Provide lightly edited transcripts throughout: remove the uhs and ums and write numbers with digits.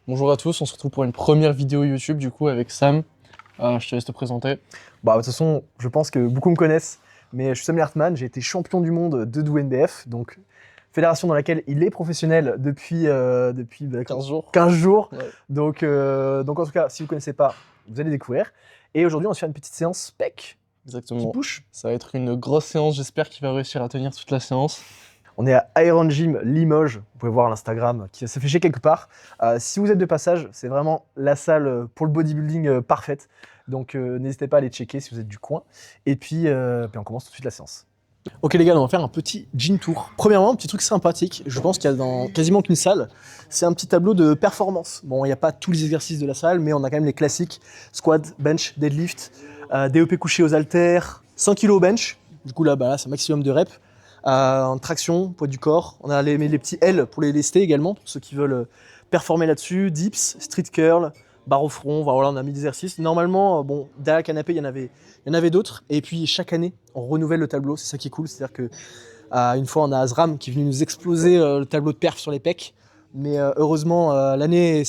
Bonjour à tous, on se retrouve pour une première vidéo YouTube du coup avec Sam. Je te laisse te présenter. Bah, de toute façon, je pense que beaucoup me connaissent, mais je suis Sam Lertman, j'ai été champion du monde de WNBF, donc fédération dans laquelle il est professionnel depuis 15 jours. 15 jours. Ouais. Donc en tout cas, si vous ne connaissez pas, vous allez découvrir. Et aujourd'hui, on va se faire une petite séance spec qui Exactement. push. Ça va être une grosse séance, j'espère qu'il va réussir à tenir toute la séance. On est à Iron Gym Limoges, vous pouvez voir l'Instagram qui va s'afficher quelque part. Si vous êtes de passage, c'est vraiment la salle pour le bodybuilding parfaite. Donc n'hésitez pas à aller checker si vous êtes du coin. Et puis on commence tout de suite la séance. Ok les gars, on va faire un petit gym tour. Premièrement, un petit truc sympathique, je pense qu'il y a dans quasiment qu'une salle, c'est un petit tableau de performance. Bon, il n'y a pas tous les exercices de la salle, mais on a quand même les classiques, squat, bench, deadlift, DEP couché aux haltères, 100 kg au bench, du coup là, c'est un maximum de reps. En traction, poids du corps. On a les petits L pour les lestés également, pour ceux qui veulent performer là-dessus. Dips, street curl, barre au front. Voilà, on a mis des exercices. Normalement, bon, derrière le canapé, il y en avait d'autres. Et puis chaque année, on renouvelle le tableau. C'est ça qui est cool. C'est-à-dire que une fois, on a Azram qui est venu nous exploser le tableau de perf sur les pecs. Mais heureusement, l'année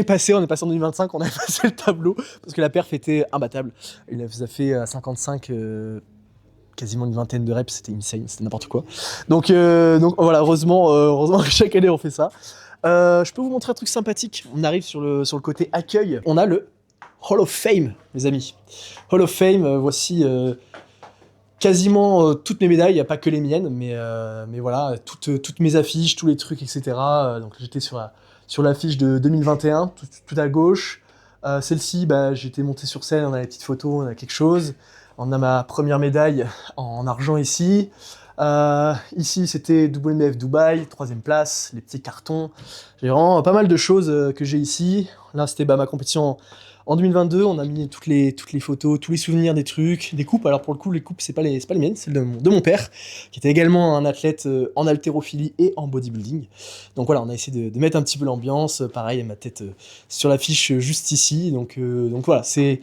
passée, on est passé en 2025, on a passé le tableau parce que la perf était imbattable. Il a fait 55. Quasiment une vingtaine de reps, c'était insane, c'était n'importe quoi. Donc voilà, heureusement que chaque année on fait ça. Je peux vous montrer un truc sympathique. On arrive sur le côté accueil. On a le Hall of Fame, les amis. Hall of Fame, voici quasiment toutes mes médailles, il n'y a pas que les miennes, mais voilà, toutes mes affiches, tous les trucs, etc. Donc j'étais sur l'affiche de 2021, tout à gauche. Celle-ci, j'étais monté sur scène, on a les petites photos, on a quelque chose. On a ma première médaille en argent ici. Ici, c'était WNBF Dubaï, 3e place, les petits cartons. J'ai vraiment pas mal de choses que j'ai ici. Là, c'était ma compétition en 2022. On a mis toutes les photos, tous les souvenirs des trucs, des coupes. Alors pour le coup, les coupes, c'est pas les miennes, c'est de mon père, qui était également un athlète en haltérophilie et en bodybuilding. Donc voilà, on a essayé de mettre un petit peu l'ambiance. Pareil, ma tête sur l'affiche juste ici. Donc voilà, c'est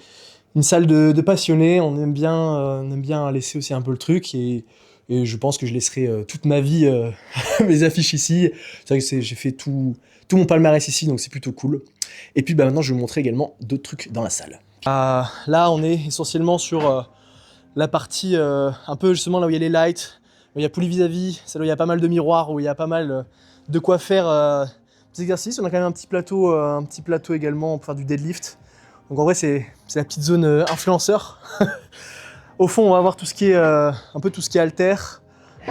une salle de passionnés, on aime bien laisser aussi un peu le truc et je pense que je laisserai toute ma vie mes affiches ici. C'est vrai que j'ai fait tout mon palmarès ici, donc c'est plutôt cool. Et puis maintenant, je vais vous montrer également d'autres trucs dans la salle. Là, on est essentiellement sur la partie un peu justement là où il y a les lights, où il y a poulie vis-à-vis, celle où il y a pas mal de miroirs, où il y a pas mal de quoi faire des exercices. On a quand même un petit plateau également pour faire du deadlift. Donc en vrai, c'est la petite zone influenceur. Au fond, on va avoir tout ce qui est un peu tout ce qui est haltère,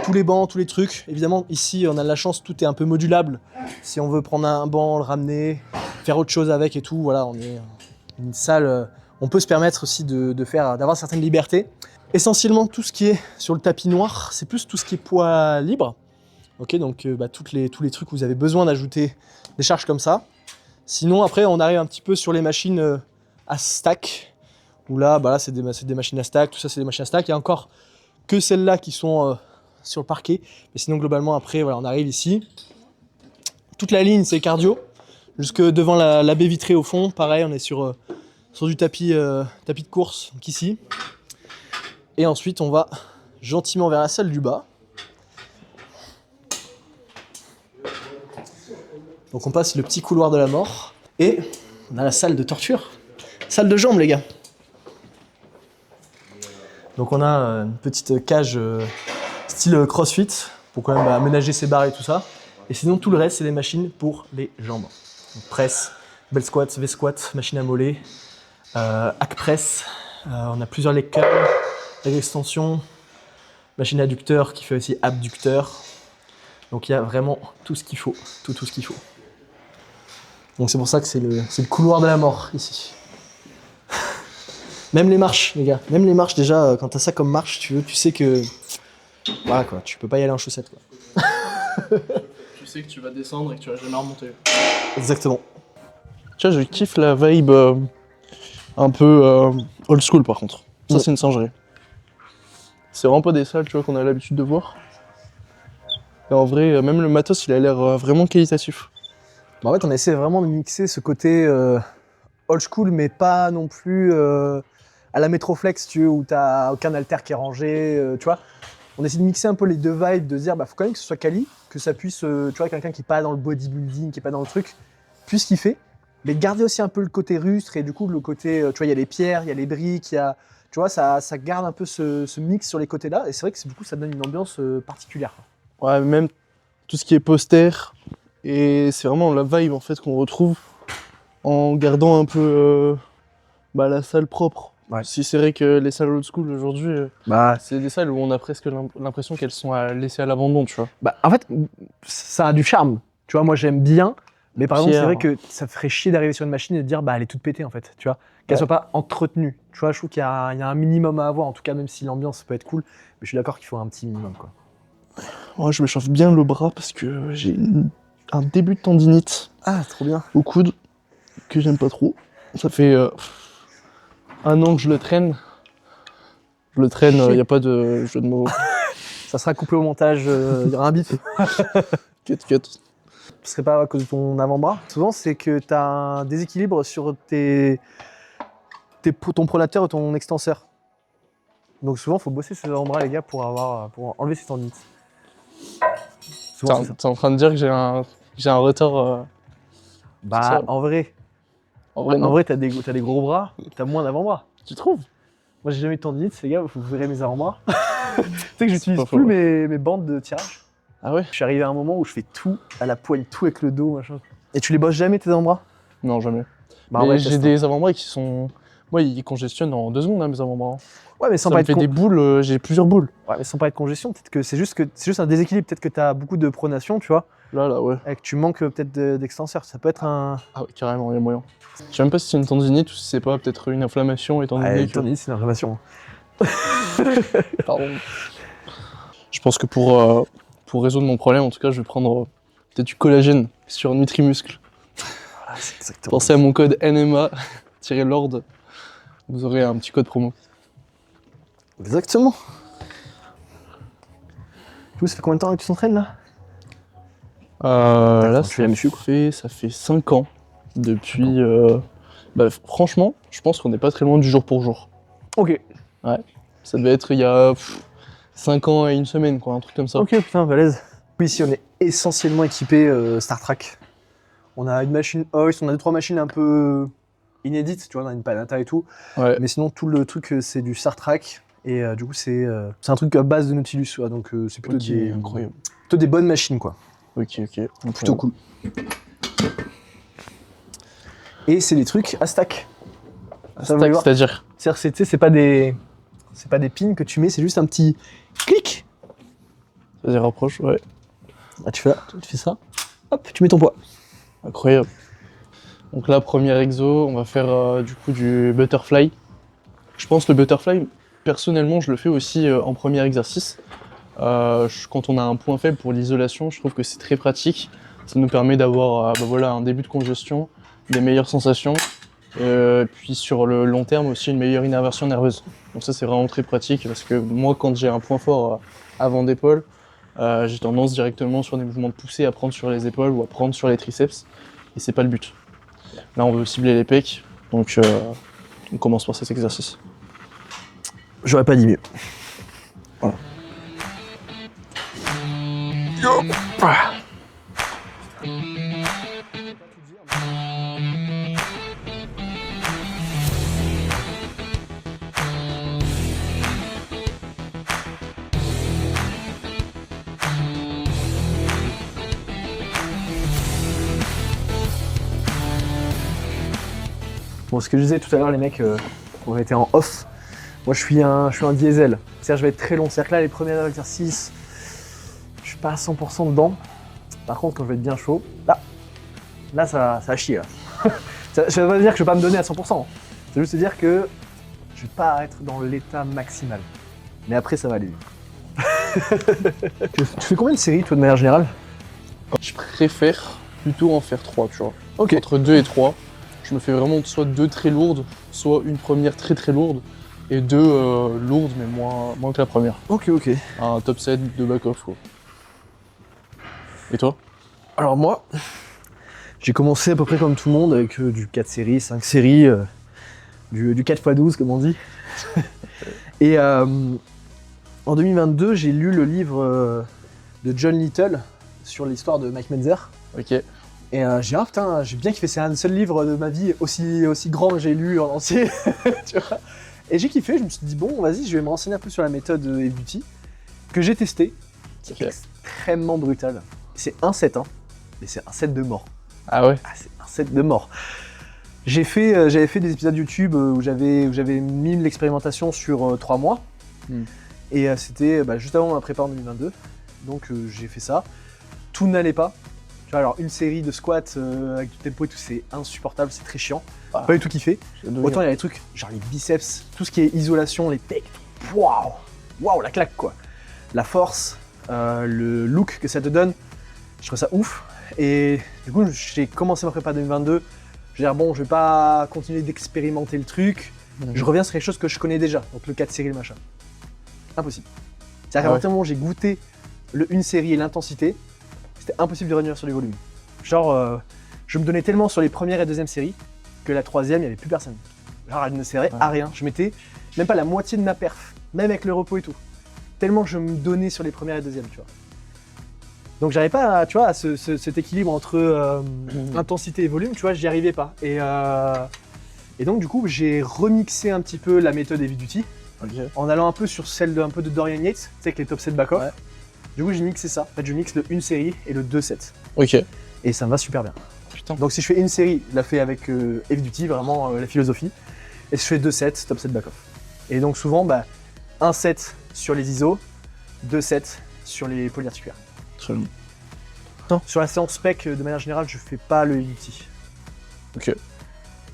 tous les bancs, tous les trucs. Évidemment, ici, on a de la chance, tout est un peu modulable. Si on veut prendre un banc, le ramener, faire autre chose avec et tout, voilà, on est une salle. On peut se permettre aussi d'avoir certaines libertés. Essentiellement, tout ce qui est sur le tapis noir, c'est plus tout ce qui est poids libre. Ok, donc tous les trucs où vous avez besoin d'ajouter des charges comme ça. Sinon, après, on arrive un petit peu sur les machines à stack, où là, c'est des machines à stack, tout ça c'est des machines à stack. Il y a encore que celles-là qui sont sur le parquet, mais sinon globalement après, voilà, on arrive ici. Toute la ligne c'est cardio, jusque devant la baie vitrée au fond. Pareil, on est sur du tapis de course, donc ici. Et ensuite on va gentiment vers la salle du bas. Donc on passe le petit couloir de la mort, et on a la salle de torture. Salle de jambes les gars. Donc on a une petite cage style CrossFit pour quand même aménager ses barres et tout ça. Et sinon tout le reste c'est des machines pour les jambes. Donc, presse, bell squat, V-squat, machine à mollet, hack press. On a plusieurs leg curls, leg extension, machine adducteur qui fait aussi abducteur. Donc il y a vraiment tout ce qu'il faut, tout ce qu'il faut. Donc c'est pour ça que c'est le couloir de la mort ici. Même les marches, les gars. Même les marches, déjà, quand t'as ça comme marche, tu sais que... Voilà, quoi. Tu peux pas y aller en chaussettes, quoi. Tu sais que tu vas descendre et que tu vas jamais remonter. Exactement. Tu vois, je kiffe la vibe un peu old school par contre. Ça, c'est une singerie. C'est vraiment pas des salles, tu vois, qu'on a l'habitude de voir. Et en vrai, même le matos, il a l'air vraiment qualitatif. En fait, on essaie vraiment de mixer ce côté old school, mais pas non plus à la Metroflex, tu vois, où t'as aucun haltère qui est rangé, tu vois. On essaie de mixer un peu les deux vibes, de se dire, faut quand même que ce soit quali, que ça puisse, tu vois, quelqu'un qui est pas dans le bodybuilding, qui est pas dans le truc, puisse kiffer. mais garder aussi un peu le côté rustre et du coup le côté, tu vois, il y a les pierres, il y a les briques, tu vois, ça garde un peu ce mix sur les côtés-là, et c'est vrai que du coup ça donne une ambiance particulière. Ouais, même tout ce qui est poster, et c'est vraiment la vibe en fait qu'on retrouve en gardant un peu la salle propre. Ouais. Si c'est vrai que les salles old school aujourd'hui, Bah, c'est des salles où on a presque l'impression qu'elles sont laissées à l'abandon, tu vois. en fait, ça a du charme. Tu vois, moi j'aime bien, mais par exemple, c'est vrai que ça ferait chier d'arriver sur une machine et de dire, elle est toute pétée en fait, tu vois, qu'elle soit pas entretenue. Tu vois, je trouve qu'il y a un minimum à avoir, en tout cas, même si l'ambiance peut être cool, mais je suis d'accord qu'il faut un petit minimum, quoi. Moi, je m'échauffe bien le bras parce que j'ai un début de tendinite Ah, trop bien. au coude que j'aime pas trop. Ça fait 1 an que je le traîne. Je le traîne, il n'y a pas de jeu de mots. Ça sera coupé au montage, il y aura un bip. Cut. Ce serait pas à cause de ton avant-bras. Souvent, c'est que tu as un déséquilibre sur ton pronateur et ton extenseur. Donc souvent, il faut bosser ses avant-bras, les gars, pour enlever ses tendinites. Souvent, c'est ça. T'es en train de dire que j'ai un retard. Bah, en vrai, non. en vrai, t'as des gros bras, t'as moins d'avant-bras. Tu trouves? Moi, j'ai jamais eu de tendinite, les gars, vous verrez mes avant-bras. Tu sais que j'utilise pas plus faux. mes bandes de tirage. Ah ouais? Je suis arrivé à un moment où je fais tout à la poigne, tout avec le dos, machin. Et tu les bosses jamais, tes avant-bras? Non, jamais. Bah, Mais ouais, j'ai des avant-bras qui sont... Moi, ils congestionnent en 2 secondes, hein, mes avant-bras. Ouais, mais sans Ça pas me être fait des boules, j'ai plusieurs boules. Ouais, mais sans parler de congestion, peut-être que c'est juste un déséquilibre. Peut-être que tu as beaucoup de pronation, tu vois, Là, ouais. et que tu manques peut-être d'extenseur. Ça peut être un. Ah ouais, carrément, il y a moyen. Je sais même pas si c'est une tendinite ou si c'est pas peut-être une inflammation étant donné que... tendinite, c'est une inflammation. Pardon. Je pense que pour résoudre mon problème, en tout cas, je vais prendre peut-être du collagène sur Nutrimuscle. Voilà, c'est exactement. Pensez à mon code NMA-LORD. Vous aurez un petit code promo. Exactement. Du coup, ça fait combien de temps que tu t'entraînes là? Là, tu fais la muscu, quoi. ça fait 5 ans. Depuis... franchement, je pense qu'on n'est pas très loin du jour pour jour. Ok. Ça devait être il y a 5 ans et 1 semaine, quoi, un truc comme ça. Ok, putain, balèze. Ici, on est essentiellement équipé Star Trek. On a une machine Hoist, on a 2-3 machines un peu inédites, tu vois, on a une Panata et tout. Ouais. Mais sinon, tout le truc, c'est du Star Trek. Et du coup, c'est un truc à base de Nautilus, ouais, donc c'est plutôt, incroyable. Plutôt des bonnes machines, quoi. Ok. Plutôt cool. Et c'est des trucs à stack. Ça veut dire, C'est-à-dire c'est pas des pins que tu mets, c'est juste un petit clic. Ça rapproche, ouais. Ah, tu fais ça, hop, tu mets ton poids. Incroyable. Donc là, premier exo, on va faire du coup du butterfly. Je pense que le butterfly, personnellement, je le fais aussi en premier exercice. Quand on a un point faible pour l'isolation, je trouve que c'est très pratique. Ça nous permet d'avoir un début de congestion, des meilleures sensations, puis sur le long terme aussi une meilleure innervation nerveuse. Donc ça c'est vraiment très pratique parce que moi quand j'ai un point fort avant d'épaule, j'ai tendance directement sur des mouvements de poussée à prendre sur les épaules ou à prendre sur les triceps et c'est pas le but. Là on veut cibler les pecs, donc on commence par cet exercice. J'aurais pas dit mieux. Voilà. Bon, ce que je disais tout à l'heure, les mecs, on était en off. Moi, je suis un diesel. C'est-à-dire, je vais être très long. C'est-à-dire que là, les premiers exercices, je suis pas à 100% dedans. Par contre, quand je vais être bien chaud, là, ça va chier. Là. Ça veut pas dire que je vais pas me donner à 100%. C'est juste dire que je vais pas être dans l'état maximal. Mais après, ça va aller. Tu fais combien de séries, toi, de manière générale? Je préfère plutôt en faire 3, tu vois. Ok. Entre 2 et 3. Je me fais vraiment soit 2 très lourdes, soit une première très très lourde, et 2 lourdes mais moins que la première. Ok. Un top 7 de back-off, quoi. Et toi? Alors moi, j'ai commencé à peu près comme tout le monde avec du 4 séries, 5 séries, du 4x12 comme on dit. Et en 2022, j'ai lu le livre de John Little sur l'histoire de Mike Mentzer. Ok. Et j'ai dit, ah putain, j'ai bien kiffé, c'est un seul livre de ma vie aussi grand que j'ai lu en entier. Tu vois. Et j'ai kiffé, je me suis dit, bon, vas-y, je vais me renseigner un peu sur la méthode Heavy Duty, que j'ai testé, qui est extrêmement brutal. C'est un set, hein, mais c'est un set de mort. Ah ouais? Ah, c'est un set de mort. J'avais fait des épisodes YouTube où j'avais mis l'expérimentation sur 3 mois. Et c'était juste avant ma prépa en 2022. Donc j'ai fait ça. Tout n'allait pas. Tu vois, alors une série de squats avec du tempo et tout, c'est insupportable, c'est très chiant. Pas du tout kiffé. Autant il y a des trucs, genre les biceps, tout ce qui est isolation, les pecs, waouh, la claque quoi. La force, le look que ça te donne, je trouve ça ouf. Et du coup, j'ai commencé ma prépa 2022. Je veux dire, bon, je vais pas continuer d'expérimenter le truc. Je reviens sur quelque chose que je connais déjà, donc le 4 série, le machin. Impossible. C'est-à-dire qu'à partir du moment où j'ai goûté le 1 série et l'intensité, c'était impossible de revenir sur du volume. Genre, je me donnais tellement sur les premières et deuxièmes séries que la troisième, il n'y avait plus personne. Genre, elle ne servait à rien. Je mettais même pas la moitié de ma perf, même avec le repos et tout. Tellement je me donnais sur les premières et deuxièmes, tu vois. Donc j'arrivais pas à, tu vois, à cet équilibre entre intensité et volume, tu vois, j'y arrivais pas. Et donc du coup, j'ai remixé un petit peu la méthode Heavy Duty, en allant un peu sur celle de Dorian Yates, tu sais, avec les top 7 back-off. Ouais. Du coup, j'ai mixé ça. En fait, je mixe le 1 série et le 2 sets. Ok. Et ça me va super bien. Putain. Donc si je fais une série, je la fais avec Heavy Duty, vraiment la philosophie. Et si je fais 2 sets, top 7 back-off. Et donc souvent, 1 set sur les ISO, 2 sets sur les polyarticulaires. Très bien. Non. Sur la séance spec, de manière générale, je fais pas le Heavy Duty. Ok.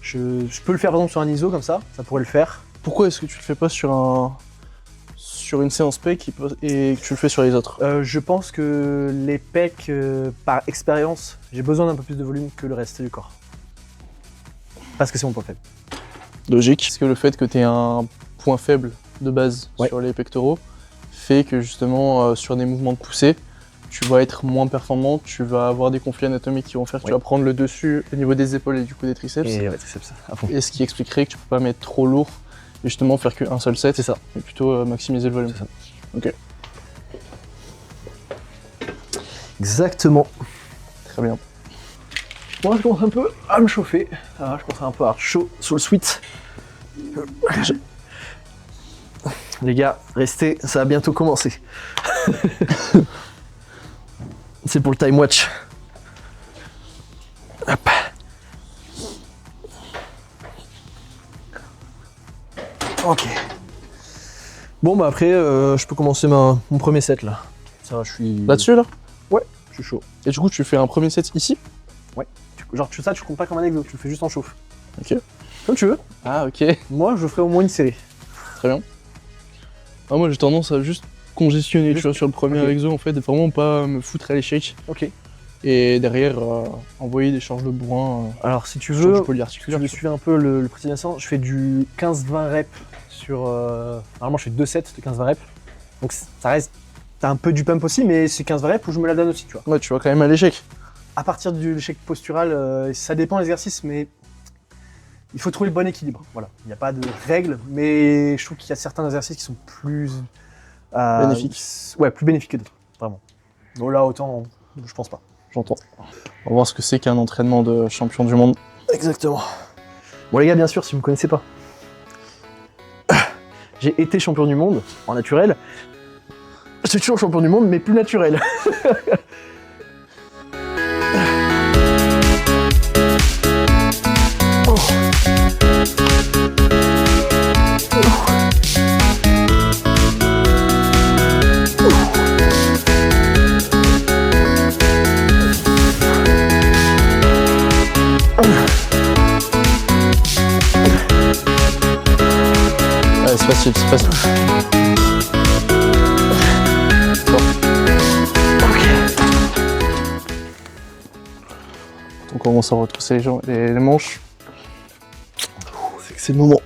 Je peux le faire par exemple sur un ISO comme ça pourrait le faire. Pourquoi est-ce que tu le fais pas sur une séance PEC et que tu le fais sur les autres? Je pense que les pecs, par expérience, j'ai besoin d'un peu plus de volume que le reste du corps. Parce que c'est mon point faible. Logique. Est-ce que le fait que tu aies un point faible de base sur les pectoraux fait que justement sur des mouvements de poussée, tu vas être moins performant, tu vas avoir des conflits anatomiques qui vont faire que tu vas prendre le dessus au niveau des épaules et du coup des triceps. Et ce qui expliquerait que tu peux pas mettre trop lourd et justement faire qu'un seul set. C'est ça. Mais plutôt maximiser le volume. C'est ça. Ok. Exactement. Très bien. Moi je commence un peu à me chauffer. Je commence un peu à être chaud sur le sweat. Les gars, restez, ça va bientôt commencer. C'est pour le time watch. Hop. Ok. Bon après, je peux commencer mon premier set là. Ça va, je suis... Là-dessus là? Ouais, je suis chaud. Et du coup tu fais un premier set ici? Ouais. Genre ça tu comptes pas comme un exo, tu le fais juste en chauffe. Ok. Comme tu veux. Ah ok. Moi je ferai au moins une série. Très bien. Ah, moi j'ai tendance à juste congestionner tu vois, sur le premier exo en fait, et vraiment pas me foutre à l'échec. Ok. Et derrière envoyer des charges de bourrin. Alors si tu veux, polyarticulaire. tu suis un peu le précédent sens, je fais du 15-20 reps sur... Normalement je fais 2 sets de 15-20 reps. Donc ça reste... T'as un peu du pump aussi, mais c'est 15-20 reps où je me la donne aussi, tu vois. Ouais, tu vas quand même à l'échec. À partir de l'échec postural, ça dépend de l'exercice, mais il faut trouver le bon équilibre. Voilà, il n'y a pas de règle, mais je trouve qu'il y a certains exercices qui sont plus... bénéfiques. Ouais, plus bénéfiques que d'autres, vraiment. Donc là, autant, je pense pas. J'entends. On va voir ce que c'est qu'un entraînement de champion du monde. Exactement. Bon les gars, bien sûr, si vous ne me connaissez pas, j'ai été champion du monde en naturel. Je suis toujours champion du monde, mais plus naturel. Ouais, c'est facile, c'est facile. On commence à retrousser les manches. C'est que c'est le moment.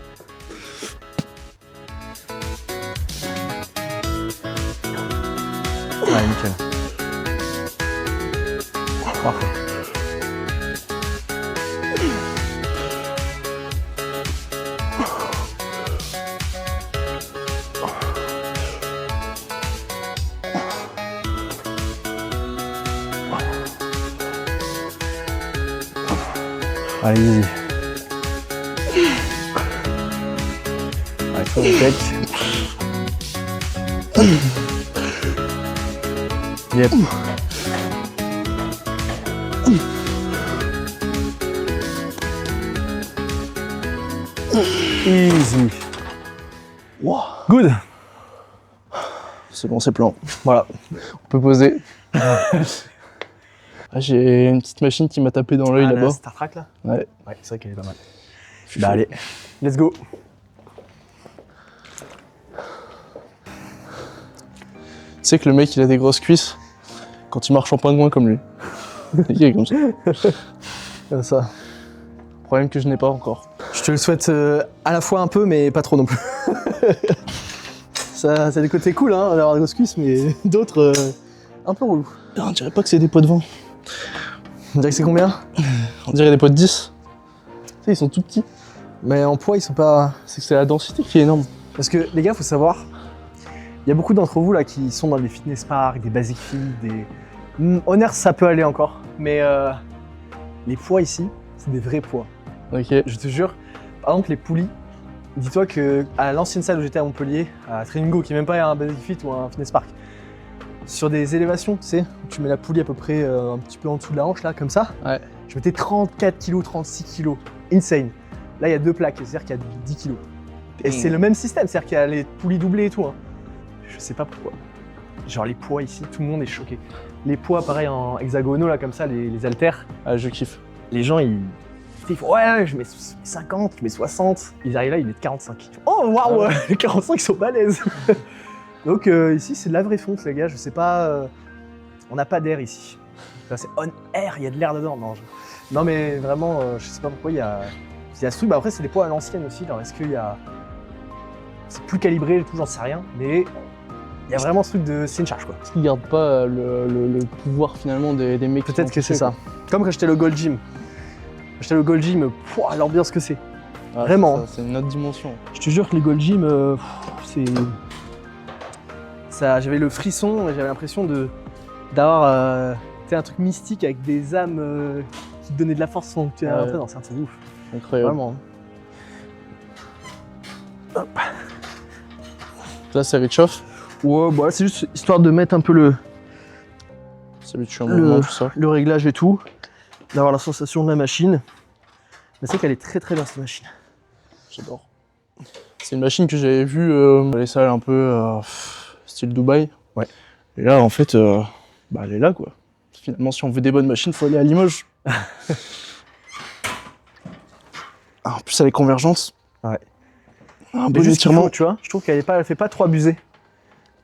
Ouais, nickel. Parfait. Allez-y. Allez, sur le pec. Yep. Easy. Wow. Good. C'est bon, c'est plein. Voilà. On peut poser. Ah, j'ai une petite machine qui m'a tapé dans l'œil La là-bas. Star Trek là. Ouais. Ouais, c'est vrai qu'elle est pas mal. Bah allez, let's go. Tu sais que le mec il a des grosses cuisses quand il marche en pingouin comme lui. Il est comme ça. Comme ça. Problème que je n'ai pas encore. Je te le souhaite à la fois un peu, mais pas trop non plus. Ça a des côtés cool hein, d'avoir des grosses cuisses, mais d'autres un peu relou. On dirait pas que c'est des pots de vin. On dirait que c'est combien? On dirait des pots de 10. Tu sais, ils sont tout petits. Mais en poids, ils sont pas. C'est que c'est la densité qui est énorme. Parce que les gars, faut savoir, il y a beaucoup d'entre vous là qui sont dans des fitness parks, des basic fit, des. Honor, ça peut aller encore, mais les poids ici, c'est des vrais poids. Ok. Je te jure, par exemple, les poulies, dis-toi que à l'ancienne salle où j'étais à Montpellier, à Training Go, qui est même pas un basic fit ou un fitness park, sur des élévations, tu sais, où tu mets la poulie à peu près un petit peu en dessous de la hanche, là, comme ça, Ouais. je mettais 34 kg, 36 kg. Insane. Là, il y a 2 plaques, c'est-à-dire qu'il y a 10 kg. Et c'est le même système, c'est-à-dire qu'il y a les poulies doublées et tout. Hein. Je sais pas pourquoi. Genre les poids ici, tout le monde est choqué. Les poids, pareil, en hexagonaux, là, comme ça, les haltères. Ah, je kiffe. Les gens, ils font ouais, je mets 50, je mets 60. Ils arrivent là, ils mettent 45. Oh, waouh, les 45 sont balèzes. Donc ici, c'est de la vraie fonte, les gars. Je sais pas, on n'a pas d'air ici. Enfin, c'est on air, il y a de l'air dedans. Non, mais vraiment, je sais pas pourquoi il y a ce truc. Bah, après, c'est des poids à l'ancienne aussi. Alors, est-ce qu'il y a. C'est plus calibré et tout, j'en sais rien. Mais il y a vraiment ce truc de. C'est une charge, quoi. Est-ce qu'ils gardent pas le pouvoir finalement des mecs qui Peut-être sont que c'est poussés, ça. Comme quand j'étais le Gold Gym. J'étais le Gold Gym, pouah, l'ambiance que c'est. quoi. Ah, Vraiment. C'est une autre dimension. Je te jure que les Gold Gym, c'est. Ça, j'avais le frisson et j'avais l'impression d'avoir un truc mystique avec des âmes qui te donnaient de la force pendant que tu es rentré. Non, c'est un truc de ouf. Incroyable. Vraiment. Là, ça réchauffe. Ouais, bah, c'est juste histoire de mettre un peu le S'habitue un moment, tout ça. réglage et tout, d'avoir la sensation de la machine. Mais c'est qu'elle est très très bien cette machine. J'adore. C'est une machine que j'avais vue dans les salles un peu style Dubaï. Ouais. Et là, en fait, bah, elle est là, quoi. Finalement, si on veut des bonnes machines, faut aller à Limoges. En plus, elle est convergente. Ouais. Un Mais bon juste qu'il étirement. faut, tu vois, je trouve qu'elle fait pas trop abuser.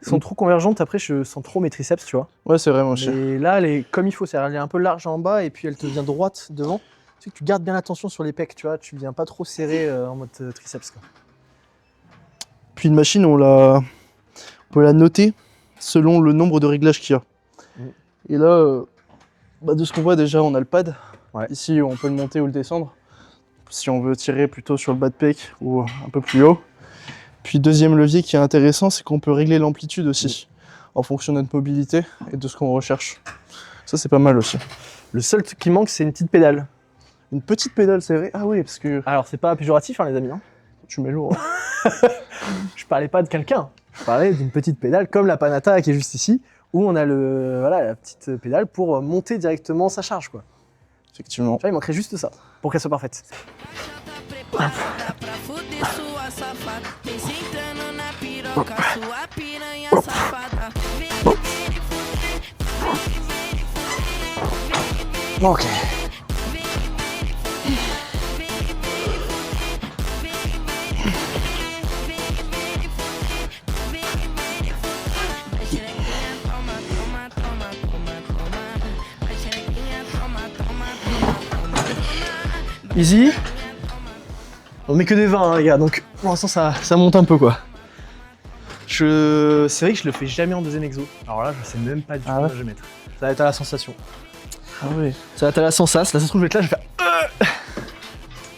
Elles sont trop convergentes, après je sens trop mes triceps, tu vois. Ouais, c'est vrai, moi aussi. Et là, elle est comme il faut, c'est-à-dire elle est un peu large en bas et puis elle te vient droite devant. Tu sais que tu gardes bien l'attention sur les pecs, tu vois, tu viens pas trop serré en mode triceps, quoi. Puis une machine, on peut la noter selon le nombre de réglages qu'il y a. Et là, bah, de ce qu'on voit déjà, on a le pad. Ouais. Ici, on peut le monter ou le descendre. Si on veut tirer plutôt sur le bas de pec ou un peu plus haut. Puis deuxième levier qui est intéressant, c'est qu'on peut régler l'amplitude aussi, en fonction de notre mobilité et de ce qu'on recherche. Ça, c'est pas mal aussi. Le seul truc qui manque, c'est une petite pédale. Une petite pédale, c'est vrai. Ah oui, parce que Alors, c'est pas péjoratif, hein, les amis, hein. tu mets lourd. Je parlais pas de quelqu'un, je parlais d'une petite pédale comme la Panata qui est juste ici, où on a la petite pédale pour monter directement sa charge, quoi. Effectivement. Tu vois, il manquerait juste ça pour qu'elle soit parfaite. Ok. Easy. On met que des 20, hein, les gars, donc pour l'instant ça monte un peu, quoi. C'est vrai que je le fais jamais en deuxième exo. Alors là, je sais même pas du tout Ah ouais. quoi je vais mettre. Ça va être à la sensation. Ah oui. Ça va être à la sensation. Là, ça se trouve, je vais être là, je vais faire.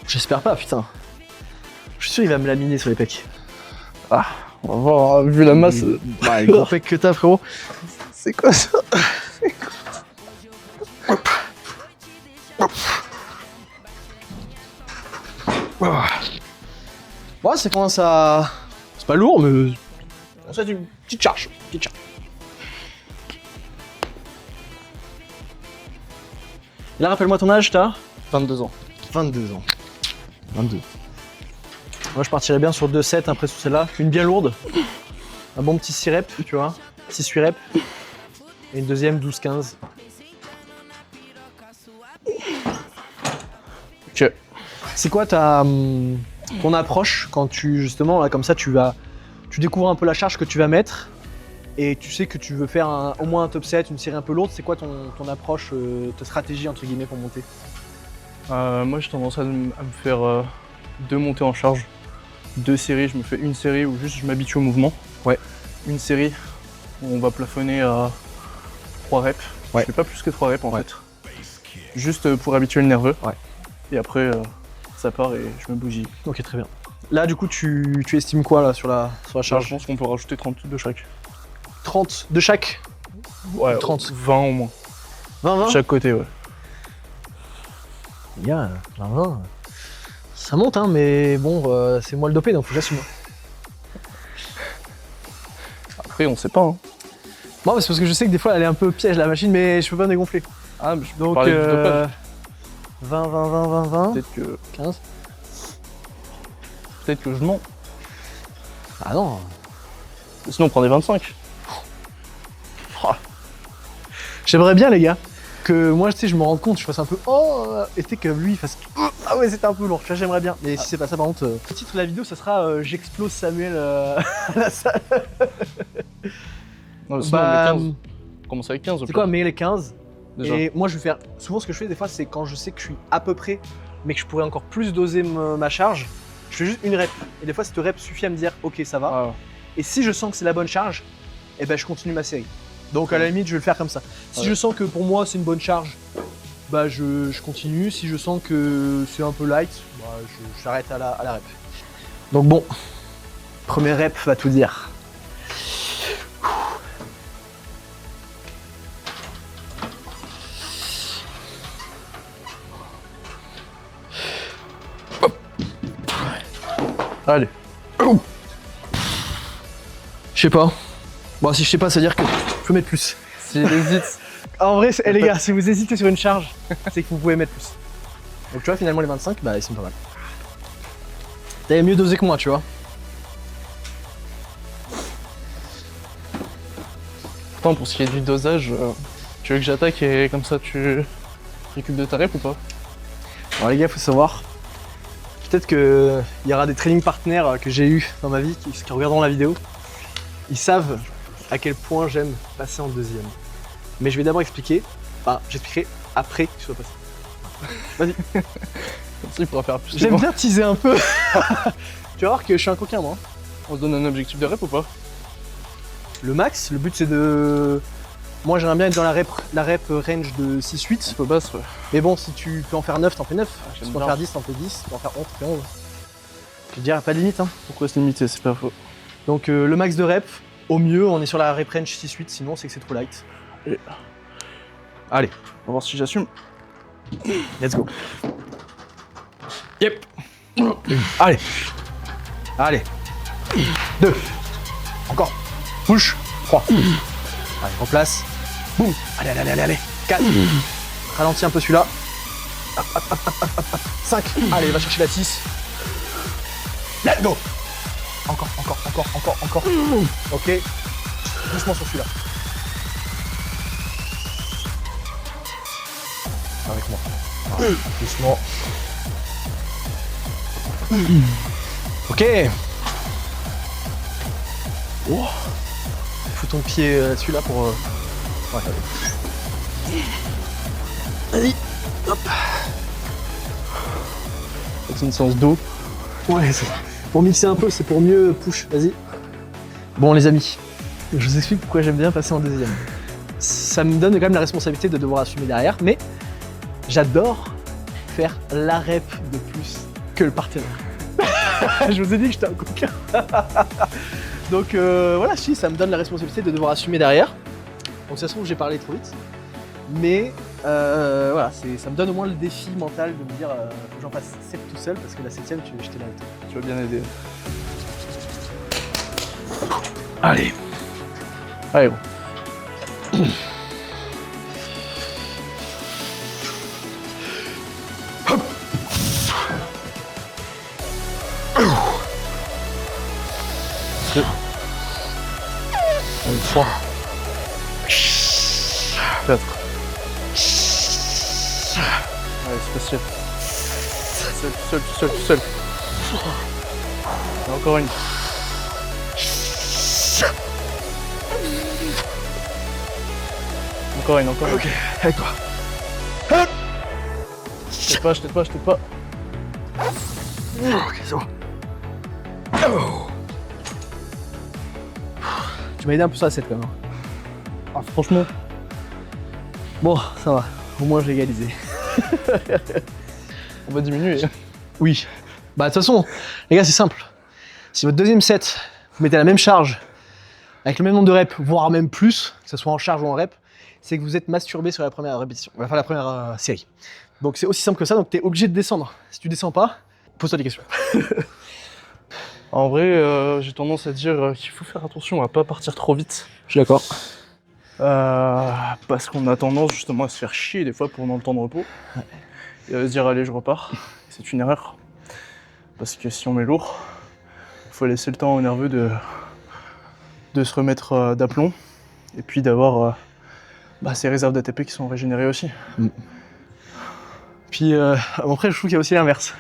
J'espère pas, putain. Je suis sûr, il va me laminer sur les pecs. Ah, on va voir, vu la masse. Bah, les gros pecs que t'as, frérot. C'est quoi ça? Ouais, ça commence à... C'est pas lourd, mais... C'est une petite charge. Et là, rappelle-moi ton âge, t'as 22 ans. 22 ans. 22. Moi, je partirais bien sur 2 sets après sous celle-là. Une bien lourde. Un bon petit 6 reps, tu vois. 6-8 reps. Et une deuxième 12-15. Ok. C'est quoi ton approche quand tu, justement, là, comme ça, tu découvres un peu la charge que tu vas mettre et tu sais que tu veux faire au moins un top set, une série un peu lourde. C'est quoi ton approche, ta stratégie, entre guillemets, pour monter? Moi j'ai tendance à me faire 2 montées en charge. 2 séries, je me fais une série où juste je m'habitue au mouvement. Ouais. Une série où on va plafonner à 3 reps. Ouais. Je fais pas plus que 3 reps en fait. Juste pour habituer le nerveux. Ouais. Et après ça part et je me bousille. Ok, très bien. Là, du coup, tu estimes quoi là sur la charge? Je pense qu'on peut rajouter 30 de chaque. 30 de chaque? Ouais, 30. 20 au moins. 20? Chaque côté, ouais. Les gars, 20. Ça monte, hein, mais bon, c'est moi le dopé, donc faut que j'assume. Après, on sait pas. Hein. Moi, c'est parce que je sais que des fois, elle est un peu piège la machine, mais je peux pas me dégonfler. Ah, mais je peux Donc, parler du dopage. 20. Peut-être 15. que je mens. Ah non. Sinon, on prend des 25. J'aimerais bien, les gars, que moi, tu sais, je me rende compte, je fasse un peu et tu sais que lui, il fasse ah ouais, c'était un peu lourd. Tu vois, j'aimerais bien. Mais si c'est pas ça, par contre, le titre de la vidéo, ça sera j'explose Samuel à la salle. Non, sinon, on met 15. On commence avec 15. C'est quoi, mais les 15. Déjà. Et moi, je vais faire. Souvent, ce que je fais des fois, c'est quand je sais que je suis à peu près, mais que je pourrais encore plus doser ma charge, je fais juste une rep. Et des fois, cette rep suffit à me dire, ok, ça va. Ah, ouais. Et si je sens que c'est la bonne charge, eh ben, je continue ma série. Donc, à la limite, je vais le faire comme ça. Si Ouais. je sens que pour moi, c'est une bonne charge, bah, je continue. Si je sens que c'est un peu light, bah, j'arrête à la rep. Donc, bon, première rep va tout dire. Allez. Je sais pas. Bon, si je sais pas, ça veut dire que je peux mettre plus. Si j'hésite. En vrai, les gars, si vous hésitez sur une charge, c'est que vous pouvez mettre plus. Donc tu vois, finalement, les 25, bah ils sont pas mal. T'avais mieux dosé que moi, tu vois. Pourtant, pour ce qui est du dosage, tu veux que j'attaque et comme ça tu récupères de ta rep ou pas? Alors les gars, faut savoir, peut-être qu'il y aura des training partners que j'ai eu dans ma vie qui regarderont la vidéo. Ils savent à quel point j'aime passer en deuxième. Mais je vais d'abord expliquer, enfin j'expliquerai après que tu sois passé. Vas-y. Comme ça, il pourra faire plus. que J'aime moi. bien teaser un peu. Tu vas voir que je suis un coquin, moi. On se donne un objectif de rep ou pas? Le max, le but c'est de... Moi j'aimerais bien être dans la rep range de 6-8. Un peu basse, ouais. Mais bon, si tu peux en faire 9, t'en fais 9. Si j'aime tu peux en bien. faire 10, t'en fais 10. Tu peux en faire 11, t'en fais 11. Je veux dire, pas de limite. Hein. Pourquoi se limiter? C'est pas faux. Donc le max de rep, au mieux, on est sur la rep range 6-8, sinon c'est que c'est trop light. Et- Allez, On va voir si j'assume. let's go. Yep. Allez. Allez. 2. Encore. Push. 3. Allez, replace. Boum. Allez. 4. Ralentis un peu celui-là. 5. Allez, va chercher la 6. Let's go. Encore. Ok. Doucement sur celui-là. Avec moi. Voilà, doucement. Ok. Oh. Fous ton pied là-dessus là pour. Ouais. Vas-y. Hop. C'est une séance d'eau. Ouais, c'est pour mixer un peu, c'est pour mieux push. Vas-y. Bon les amis, je vous explique pourquoi j'aime bien passer en deuxième. Ça me donne quand même la responsabilité de devoir assumer derrière, mais j'adore faire la rep de plus que le partenaire. Je vous ai dit que j'étais un coquin. Donc voilà, si, ça me donne la responsabilité de devoir assumer derrière. Donc ça se trouve j'ai parlé trop vite. Mais Voilà, ça me donne au moins le défi mental de me dire faut que j'en fasse 7 tout seul parce que la 7ème, j'étais là avec toi. Tu vas bien aider. Allez. Allez, gros. Allez, 3. 4. Allez, c'est facile. Tout seul. Et encore une. Encore une. Ok, avec toi. Je t'aide pas. Ok, c'est bon. Tu m'as aidé un peu sur la 7 quand même. Ah, franchement, Bon, ça va. Au moins j'ai égalisé. on va diminuer. Oui. Bah de toute façon, les gars, c'est simple. Si votre deuxième set, vous mettez la même charge, avec le même nombre de reps, voire même plus, que ce soit en charge ou en rep, c'est que vous êtes masturbé sur la première répétition, enfin la première série. Donc c'est aussi simple que ça, donc t'es obligé de descendre. Si tu descends pas, pose-toi des questions. En vrai, j'ai tendance à dire qu'il faut faire attention à pas partir trop vite. Je suis d'accord. Parce qu'on a tendance justement à se faire chier des fois pendant le temps de repos. Et à se dire allez je repars. C'est une erreur. Parce que si on met lourd, il faut laisser le temps au nerveux de se remettre d'aplomb. Et puis d'avoir ces réserves d'ATP qui sont régénérées aussi. Puis après, je trouve qu'il y a aussi l'inverse.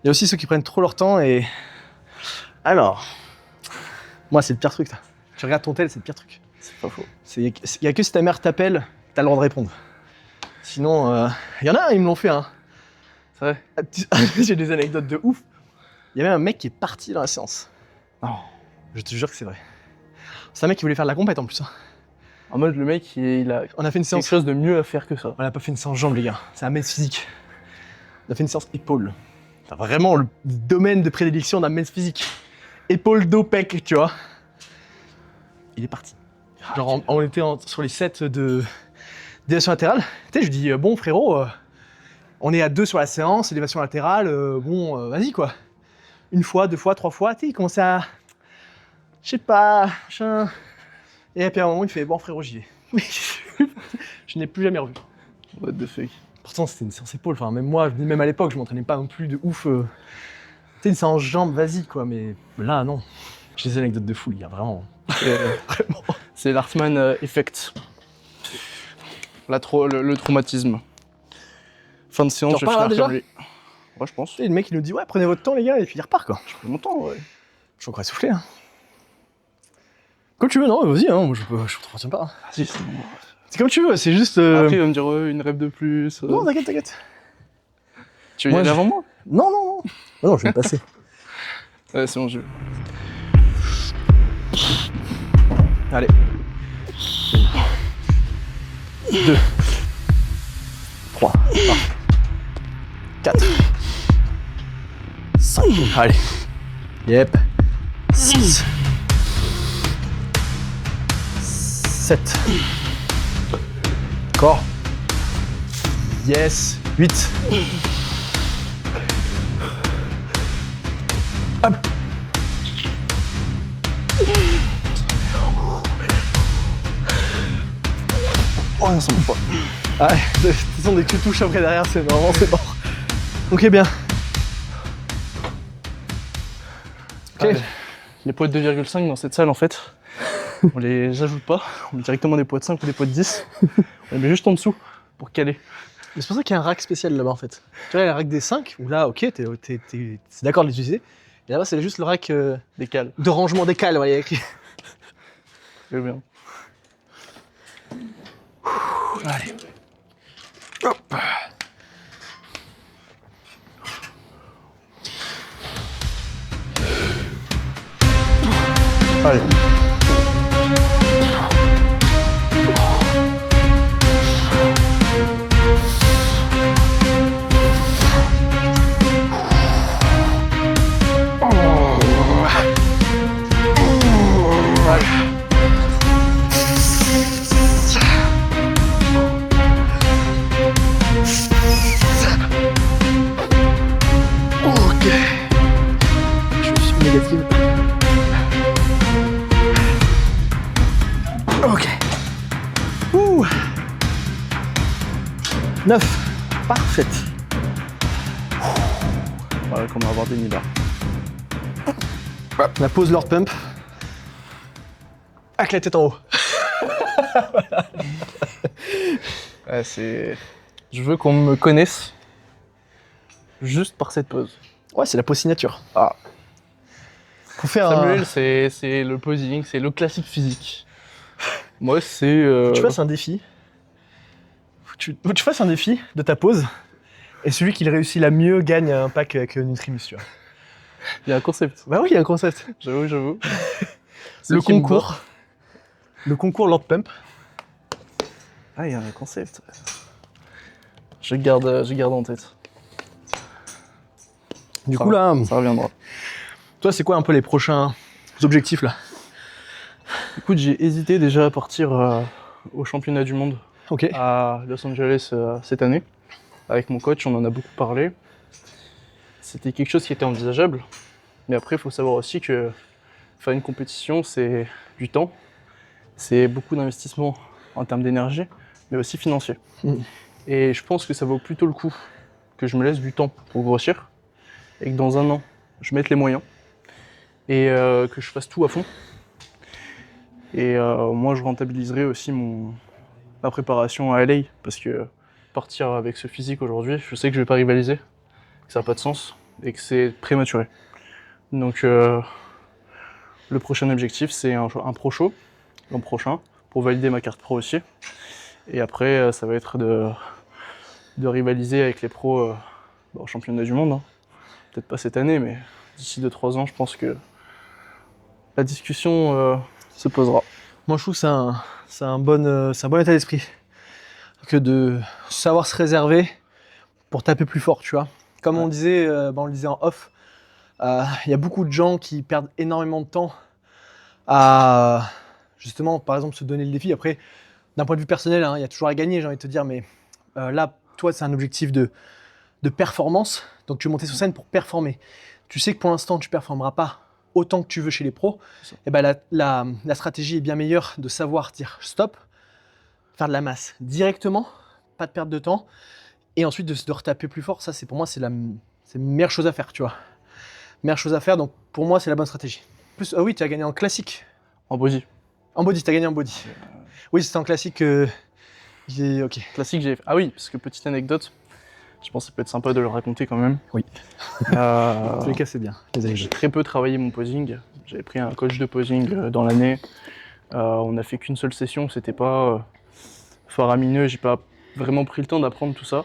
Il y a aussi ceux qui prennent trop leur temps et... Alors, moi c'est le pire truc ça. Tu regardes ton tel, c'est le pire truc. C'est pas faux. Il y a que si ta mère t'appelle, t'as le droit de répondre. Sinon, il y en a, ils me l'ont fait. Hein. C'est vrai. J'ai des anecdotes de ouf. Il y avait un mec qui est parti dans la séance. Non. Je te jure que c'est vrai. C'est un mec qui voulait faire de la compète en plus. Hein. En mode le mec il a On a fait une quelque séance. chose de mieux à faire que ça. On n'a pas fait une séance jambes, les gars. C'est un mec physique. On a fait une séance épaules. C'est vraiment le domaine de prédilection d'un mec physique. Épaule, dos, pec, tu vois. Il est parti. Genre, on était sur les sets de d'élévation latérale. Tu sais, je lui dis, bon frérot, on est à 2 sur la séance, élévation latérale, vas-y quoi. 1 fois, 2 fois, 3 fois, tu sais, il commençait à... Je sais pas, machin... Et puis à un moment, il fait, bon frérot, j'y vais. Je n'ai plus jamais revu. What the fuck. Pourtant, c'était une séance épaule. Enfin, même moi, même à l'époque, je m'entraînais pas non plus de ouf. Tu sais, une séance jambes, vas-y, quoi. Mais là, non. J'ai des anecdotes de fou, les gars, vraiment. Vraiment. C'est l'Hartmann Effect. Le traumatisme. Fin de séance, Tu je vais repars, faire là, comme lui. Ouais, je pense. Et le mec, il nous dit, ouais, prenez votre temps, les gars, et puis il repart, quoi. Je prends mon temps, ouais. Je suis encore essoufflé, hein. Comme tu veux, non, vas-y, hein. Moi, je te retiens pas. Hein. Vas-y, c'est bon. C'est comme tu veux, c'est juste. Après, il va me dire, ouais, une rêve de plus. Non, t'inquiète. Tu veux y Moi, aller avant moi? Non. Non, je vais me passer. Ouais, c'est bon, je... Allez. 2. 3. 4. 5. Allez. Yep. 6. 7. Encore. Yes. 8. Hop. Oh, non, ça me pas. Ah, de toute façon, dès que tu touches après derrière, c'est vraiment c'est mort. Ok, bien. Ok. Allez. Les poids de 2,5 dans cette salle, en fait, on les ajoute pas. On met directement des poids de 5 ou des poids de 10. On les met juste en dessous pour caler. Mais c'est pour ça qu'il y a un rack spécial là-bas en fait. Tu vois, il y a le rack des 5, où là, ok, c'est d'accord de l'utiliser. Et là-bas, c'est juste le rack Des cales. de rangement des cales, ouais, il y a écrit. Très bien. Allez. Hop. Allez. Catherine. Ok. Ouh. 9. Parfaite. Voilà, comme avoir des nibards. La pause Lord Pump. Avec la tête en haut. Ouais, c'est... Je veux qu'on me connaisse juste par cette pose. Ouais, c'est la pose signature. Ah. Faut faire Samuel, c'est le posing, c'est le classique physique. Moi, c'est... tu fasses un défi. Faut que tu fasses un défi de ta pose. Et celui qui le réussit la mieux gagne un pack avec Nutribus, tu vois. Il y a un concept. Bah oui, il y a un concept. J'avoue. Le concours. Le concours Lord Pump. Ah, il y a un concept. Je garde en tête. Du coup, là, Ça reviendra. toi, c'est quoi un peu les prochains objectifs, là? Écoute, j'ai hésité déjà à partir au championnat du monde Ok. à Los Angeles cette année. Avec mon coach, on en a beaucoup parlé. C'était quelque chose qui était envisageable. Mais après, il faut savoir aussi que faire une compétition, c'est du temps. C'est beaucoup d'investissement en termes d'énergie, mais aussi financier. Et je pense que ça vaut plutôt le coup que je me laisse du temps pour grossir et que dans un an, je mette les moyens et que je fasse tout à fond. Et moi, je rentabiliserai aussi ma préparation à LA parce que partir avec ce physique aujourd'hui, je sais que je vais pas rivaliser, que ça n'a pas de sens et que c'est prématuré. Donc, le prochain objectif, c'est un pro show l'an prochain pour valider ma carte pro aussi. Et après, ça va être de rivaliser avec les pros au championnat du monde. Hein. Peut-être pas cette année, mais d'ici 2-3 ans, je pense que la discussion se posera. Moi, je trouve que c'est un bon état d'esprit. Que de savoir se réserver pour taper plus fort, tu vois. Comme on disait, on le disait en off, il y a beaucoup de gens qui perdent énormément de temps à, justement, par exemple, se donner le défi. Après, d'un point de vue personnel, hein, il y a toujours à gagner, j'ai envie de te dire, mais là, toi, c'est un objectif de performance. Donc, tu veux monter sur scène pour performer. Tu sais que pour l'instant, tu ne performeras pas autant que tu veux chez les pros. Et ben, la stratégie est bien meilleure de savoir dire stop, faire de la masse directement, pas de perte de temps, et ensuite de retaper plus fort. Ça, c'est pour moi, c'est la meilleure chose à faire, tu vois. Meilleure chose à faire, donc pour moi, c'est la bonne stratégie. En plus, ah oui, tu as gagné en classique. En body. En body, tu as gagné en body. Oui, c'était en classique. Ok. Classique, j'ai... Ah oui, parce que petite anecdote, je pense que ça peut être sympa de le raconter quand même. Oui. Dans tous les cas, c'est bien. J'ai très peu travaillé mon posing. J'avais pris un coach de posing dans l'année. On n'a fait qu'une seule session, c'était pas faramineux, j'ai pas vraiment pris le temps d'apprendre tout ça.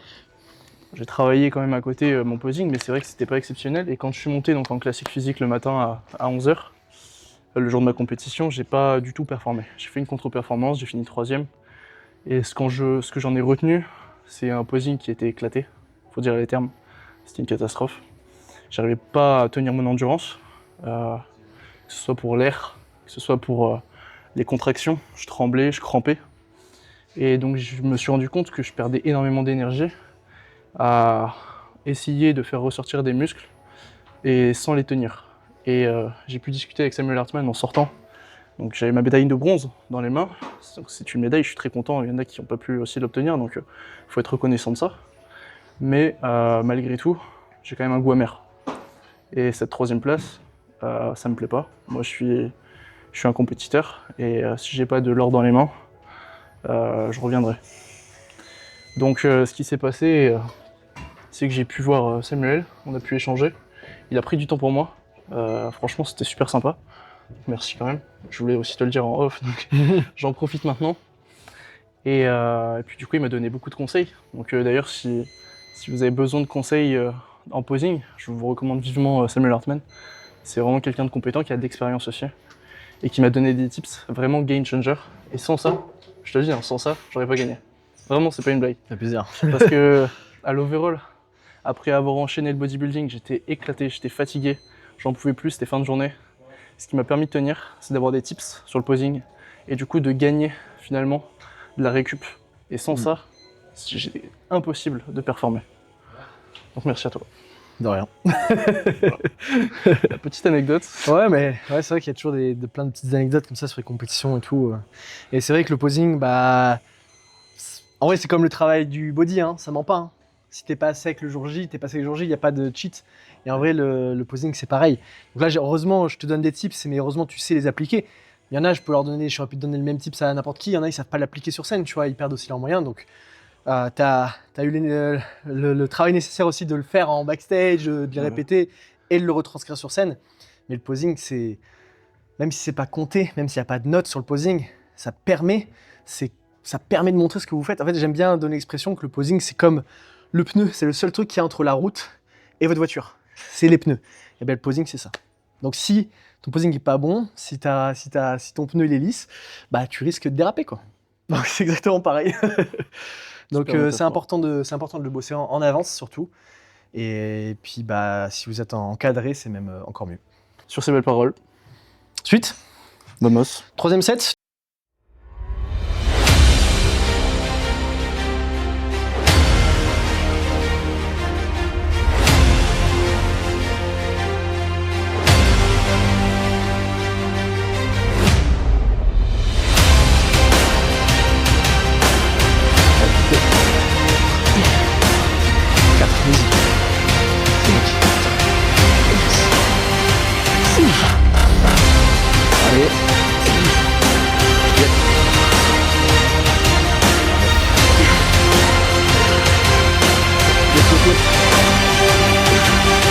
J'ai travaillé quand même à côté mon posing, mais c'est vrai que c'était pas exceptionnel. Et quand je suis monté donc, en classique physique le matin à 11h, le jour de ma compétition, j'ai pas du tout performé. J'ai fait une contre-performance, j'ai fini 3e. Et ce que j'en ai retenu, c'est un posing qui était éclaté, faut dire les termes. C'était une catastrophe. J'arrivais pas à tenir mon endurance, que ce soit pour l'air, que ce soit pour les contractions. Je tremblais, je crampais. Et donc je me suis rendu compte que je perdais énormément d'énergie à essayer de faire ressortir des muscles et sans les tenir. Et j'ai pu discuter avec Samuel Hartmann en sortant. Donc j'avais ma médaille de bronze dans les mains. Donc c'est une médaille, je suis très content. Il y en a qui n'ont pas pu aussi l'obtenir, donc il faut être reconnaissant de ça. Mais malgré tout, j'ai quand même un goût amer. Et cette 3e place, ça me plaît pas. Moi je suis un compétiteur et si j'ai pas de l'or dans les mains, je reviendrai. Donc ce qui s'est passé, c'est que j'ai pu voir Samuel, on a pu échanger. Il a pris du temps pour moi. Franchement, c'était super sympa. Merci quand même. Je voulais aussi te le dire en off, donc j'en profite maintenant. Et puis du coup, il m'a donné beaucoup de conseils. Donc d'ailleurs, si vous avez besoin de conseils en posing, je vous recommande vivement Samuel Hartmann. C'est vraiment quelqu'un de compétent qui a de l'expérience aussi et qui m'a donné des tips vraiment game changer. Et sans ça, je te le dis, sans ça, j'aurais pas gagné. Vraiment, c'est pas une blague. Ça fait plaisir. Parce que à l'overall, après avoir enchaîné le bodybuilding, j'étais éclaté, j'étais fatigué, j'en pouvais plus, c'était fin de journée. Ce qui m'a permis de tenir, c'est d'avoir des tips sur le posing et du coup de gagner finalement de la récup. Et sans ça, c'est impossible de performer. Donc merci à toi. De rien. La petite anecdote. Ouais, mais ouais, c'est vrai qu'il y a toujours plein de petites anecdotes comme ça sur les compétitions et tout. Et c'est vrai que le posing, bah. En vrai, c'est comme le travail du body, hein, ça ment pas. Hein. Si t'es pas sec le jour J, il n'y a pas de cheat. Et en vrai, le posing, c'est pareil. Donc là, heureusement, je te donne des tips, mais heureusement, tu sais les appliquer. Il y en a, j'aurais pu te donner le même tips à n'importe qui. Il y en a, ils savent pas l'appliquer sur scène, tu vois, ils perdent aussi leurs moyens. Donc, t'as eu le travail nécessaire aussi de le faire en backstage, de le répéter et de le retranscrire sur scène. Mais le posing, c'est même si c'est pas compté, même s'il n'y a pas de notes sur le posing, ça permet de montrer ce que vous faites. En fait, j'aime bien donner l'expression que le posing, c'est comme le pneu, c'est le seul truc qui est entre la route et votre voiture. C'est les pneus. Et bien le posing, c'est ça. Donc si ton posing n'est pas bon, si ton pneu il est lisse, bah tu risques de déraper quoi. Donc c'est exactement pareil. Donc c'est important de le bosser en avance surtout. Et puis bah si vous êtes encadré, c'est même encore mieux. Sur ces belles paroles. Suite. Vamos. Troisième set. Allez.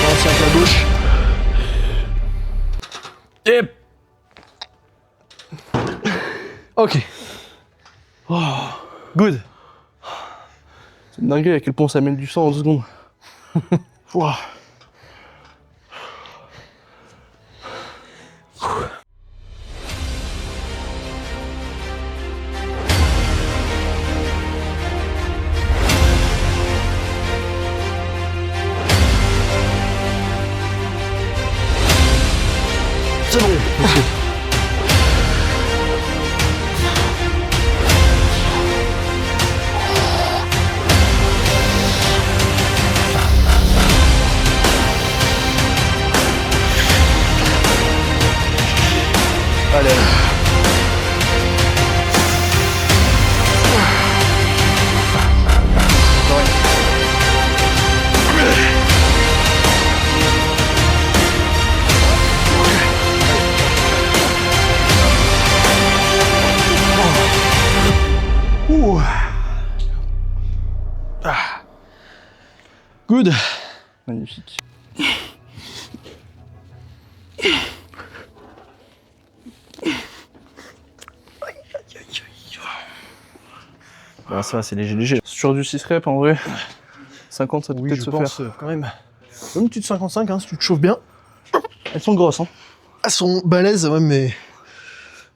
On tient avec la gauche. Yep. Ok. Oh. Good. C'est une dinguerie à quel point ça mène du sang en 2 secondes. Wow. C'est bon. Merci. Allez. Ouh. Ah. Good. Magnifique. Bon, ça va, c'est léger. Sur du 6 reps en vrai, 50 ça doit Oui, peut-être je se pense faire. quand même. Une petite 55, hein, si tu te chauffes bien. Elles sont grosses, hein. Elles sont balèzes, ouais, mais.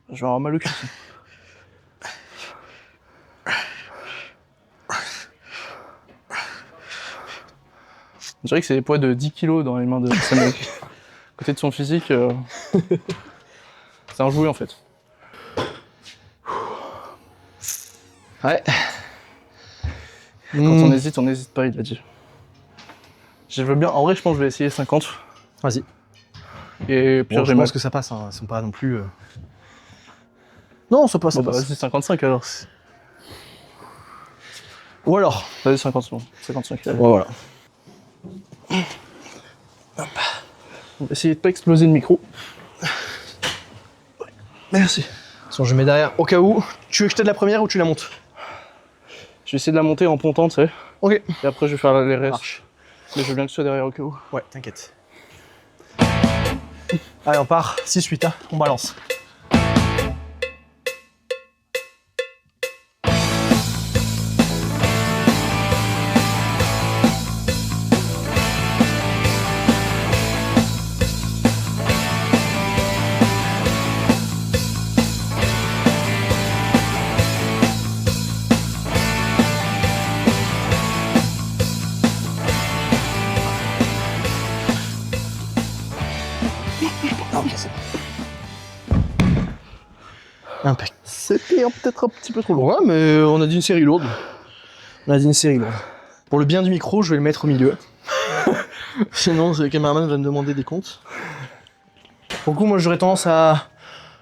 Je vais avoir mal au cul. Je dirais que c'est des poids de 10 kg dans les mains de Samuel. À côté de son physique, c'est un jouet en fait. Ouais. Quand on n'hésite pas, il a dit. Je veux bien, en vrai, je pense que je vais essayer 50. Vas-y. Et puis Bon, je pense que ça passe, hein. Elles sont pas non plus. Non, ça passe, ça Bon, bah, passe. vas-y, 55 alors. Ou alors. Vas-y, 50, c'est bon. 55. Allez. Ouais, voilà. Hop. On va essayer de pas exploser le micro. Merci. Sinon, je mets derrière au cas où. Tu veux que je t'aide la première ou tu la montes? Je vais essayer de la monter en pontant, tu sais. Ok. Et après, je vais faire les restes. Marche. Mais je veux bien que ce soit derrière au cas où. Ouais, t'inquiète. Allez, on part. 6-8, hein. On balance. Impec. C'était peut-être un petit peu trop lourd. Ouais, mais on a dit une série lourde. On a dit une série lourde. Pour le bien du micro, je vais le mettre au milieu. Sinon, le caméraman va me demander des comptes. Pour le coup, moi, j'aurais tendance à...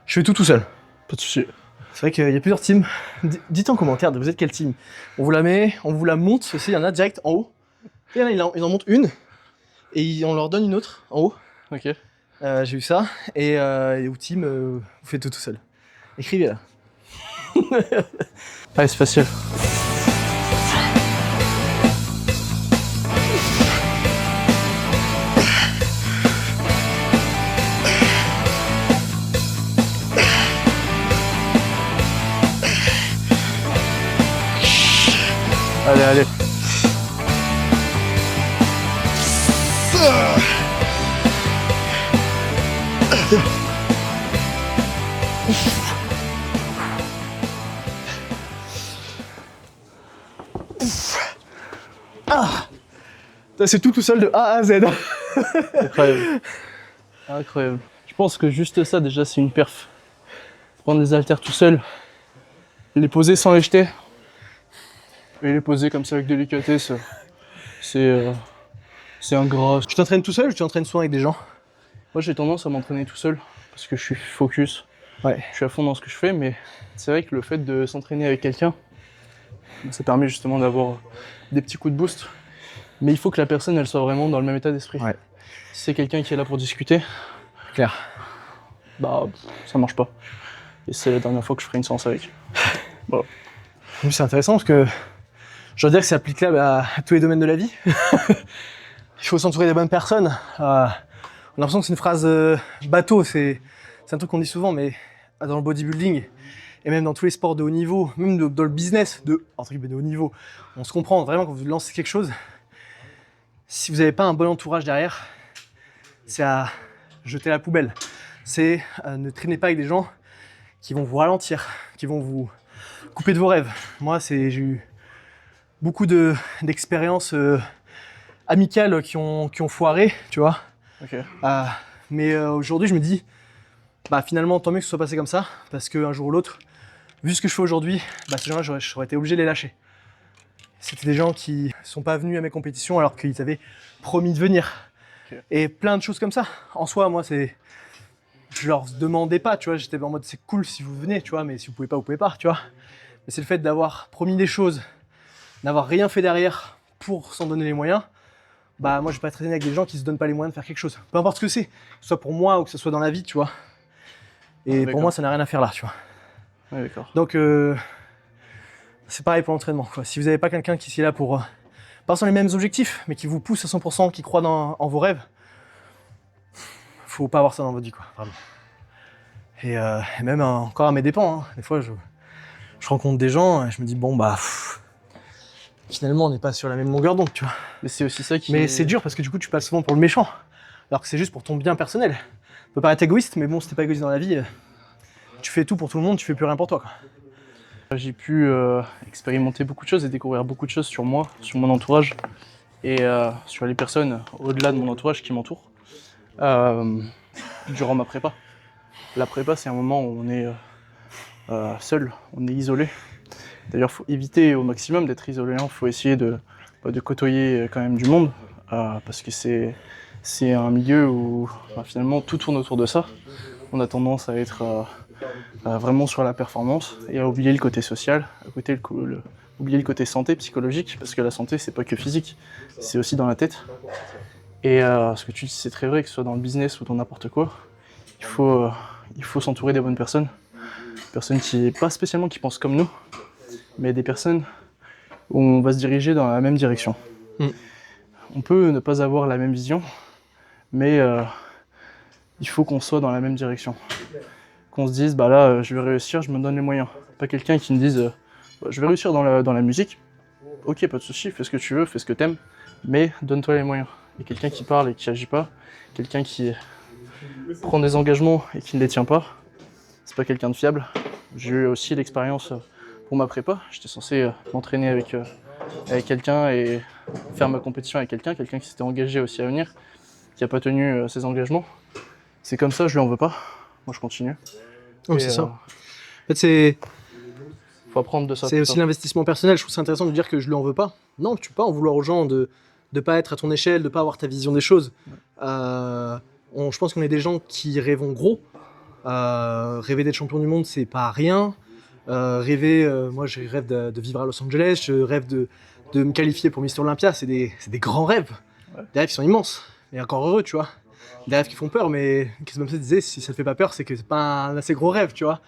Je fais tout seul. Pas de soucis. C'est vrai qu'il y a plusieurs teams. Dites en commentaire, vous êtes quel team? On vous la met, on vous la monte aussi, il y en a direct en haut. Et là, ils en montent une, et on leur donne une autre en haut. Ok. J'ai vu ça. Et au team, vous faites tout seul. Écrivez là. Allez, c'est facile. Allez, allez. C'est tout seul de A à Z. Incroyable. Incroyable. Je pense que juste ça, déjà, c'est une perf. Prendre les haltères tout seul, les poser sans les jeter, et les poser comme ça avec délicatesse, c'est ingrat. Tu t'entraînes tout seul ou tu t'entraînes souvent avec des gens? Moi, j'ai tendance à m'entraîner tout seul, parce que je suis focus. Ouais. Je suis à fond dans ce que je fais, mais c'est vrai que le fait de s'entraîner avec quelqu'un, ça permet justement d'avoir des petits coups de boost. Mais il faut que la personne, elle soit vraiment dans le même état d'esprit. Ouais. Si c'est quelqu'un qui est là pour discuter, Claire. bah, ça marche pas. Et c'est la dernière fois que je ferai une séance avec. Voilà. C'est intéressant parce que je veux dire que c'est applicable à tous les domaines de la vie. Il faut s'entourer des bonnes personnes. On a l'impression que c'est une phrase bateau, c'est un truc qu'on dit souvent, mais dans le bodybuilding et même dans tous les sports de haut niveau, même dans le business entre guillemets de haut niveau, on se comprend vraiment quand vous lancez quelque chose. Si vous n'avez pas un bon entourage derrière, c'est à jeter à la poubelle. C'est ne traînez pas avec des gens qui vont vous ralentir, qui vont vous couper de vos rêves. Moi, j'ai eu beaucoup d'expériences amicales qui ont foiré, tu vois. Ok. Mais aujourd'hui, je me dis, bah finalement, tant mieux que ce soit passé comme ça, parce qu'un jour ou l'autre, vu ce que je fais aujourd'hui, bah ces gens-là, j'aurais été obligé de les lâcher. C'était des gens qui sont pas venus à mes compétitions alors qu'ils avaient promis de venir. Ok. Et plein de choses comme ça. En soi, moi, je leur demandais pas, tu vois, j'étais en mode c'est cool si vous venez, tu vois, mais si vous pouvez pas, tu vois. Mais c'est le fait d'avoir promis des choses, d'avoir rien fait derrière pour s'en donner les moyens. Bah moi je vais pas traîner avec des gens qui se donnent pas les moyens de faire quelque chose. Peu importe ce que c'est, que ce soit pour moi ou que ce soit dans la vie, tu vois. Et pour moi ça n'a rien à faire là, tu vois. Ouais, d'accord. Donc c'est pareil pour l'entraînement, quoi. Si vous n'avez pas quelqu'un qui est là pour pas sur les mêmes objectifs, mais qui vous pousse à 100%, qui croit en vos rêves, faut pas avoir ça dans votre vie, quoi, vraiment. Et même encore à mes dépens, hein. Des fois je rencontre des gens et je me dis bon bah finalement on n'est pas sur la même longueur d'onde, tu vois. Mais c'est aussi ça qui. Mais c'est dur parce que du coup tu passes souvent pour le méchant, alors que c'est juste pour ton bien personnel. Ça peut paraître égoïste, mais bon, si t'es pas égoïste dans la vie, tu fais tout pour tout le monde, tu fais plus rien pour toi, quoi. J'ai pu expérimenter beaucoup de choses et découvrir beaucoup de choses sur moi, sur mon entourage et sur les personnes au-delà de mon entourage qui m'entourent durant ma prépa. La prépa, c'est un moment où on est seul, on est isolé. D'ailleurs, il faut éviter au maximum d'être isolé. Il faut essayer de côtoyer quand même du monde parce que c'est un milieu où finalement tout tourne autour de ça. On a tendance à être vraiment sur la performance et à oublier le côté social, oublier le côté santé, psychologique, parce que la santé, c'est pas que physique, c'est aussi dans la tête. Et ce que tu dis, c'est très vrai, que ce soit dans le business ou dans n'importe quoi, il faut s'entourer des bonnes personnes. Personnes qui, pas spécialement qui pensent comme nous, mais des personnes où on va se diriger dans la même direction. On peut ne pas avoir la même vision, mais il faut qu'on soit dans la même direction. Qu'on se dise, bah là, je vais réussir, je me donne les moyens. Pas quelqu'un qui me dise, je vais réussir dans la musique. Ok, pas de souci, fais ce que tu veux, fais ce que t'aimes, mais donne-toi les moyens. Et quelqu'un qui parle et qui agit pas, quelqu'un qui prend des engagements et qui ne les tient pas, c'est pas quelqu'un de fiable. J'ai eu aussi l'expérience pour ma prépa. J'étais censé m'entraîner avec quelqu'un et faire ma compétition avec quelqu'un qui s'était engagé aussi à venir, qui n'a pas tenu ses engagements. C'est comme ça, je lui en veux pas. Moi, je continue. Oh, c'est ça. En fait, faut apprendre de ça. C'est aussi l'investissement personnel. Je trouve ça intéressant de dire que je lui en veux pas. Non, tu peux pas en vouloir aux gens de de pas être à ton échelle, de pas avoir ta vision des choses. Je pense qu'on est des gens qui rêvons gros. Rêver d'être champion du monde, c'est pas rien. Moi je rêve de vivre à Los Angeles, je rêve de me qualifier pour Mister Olympia, c'est des grands rêves. Des rêves qui sont immenses, et encore heureux, tu vois. Des rêves qui font peur, mais Chris Bumstead disait, si ça te fait pas peur, c'est que c'est pas un assez gros rêve, tu vois.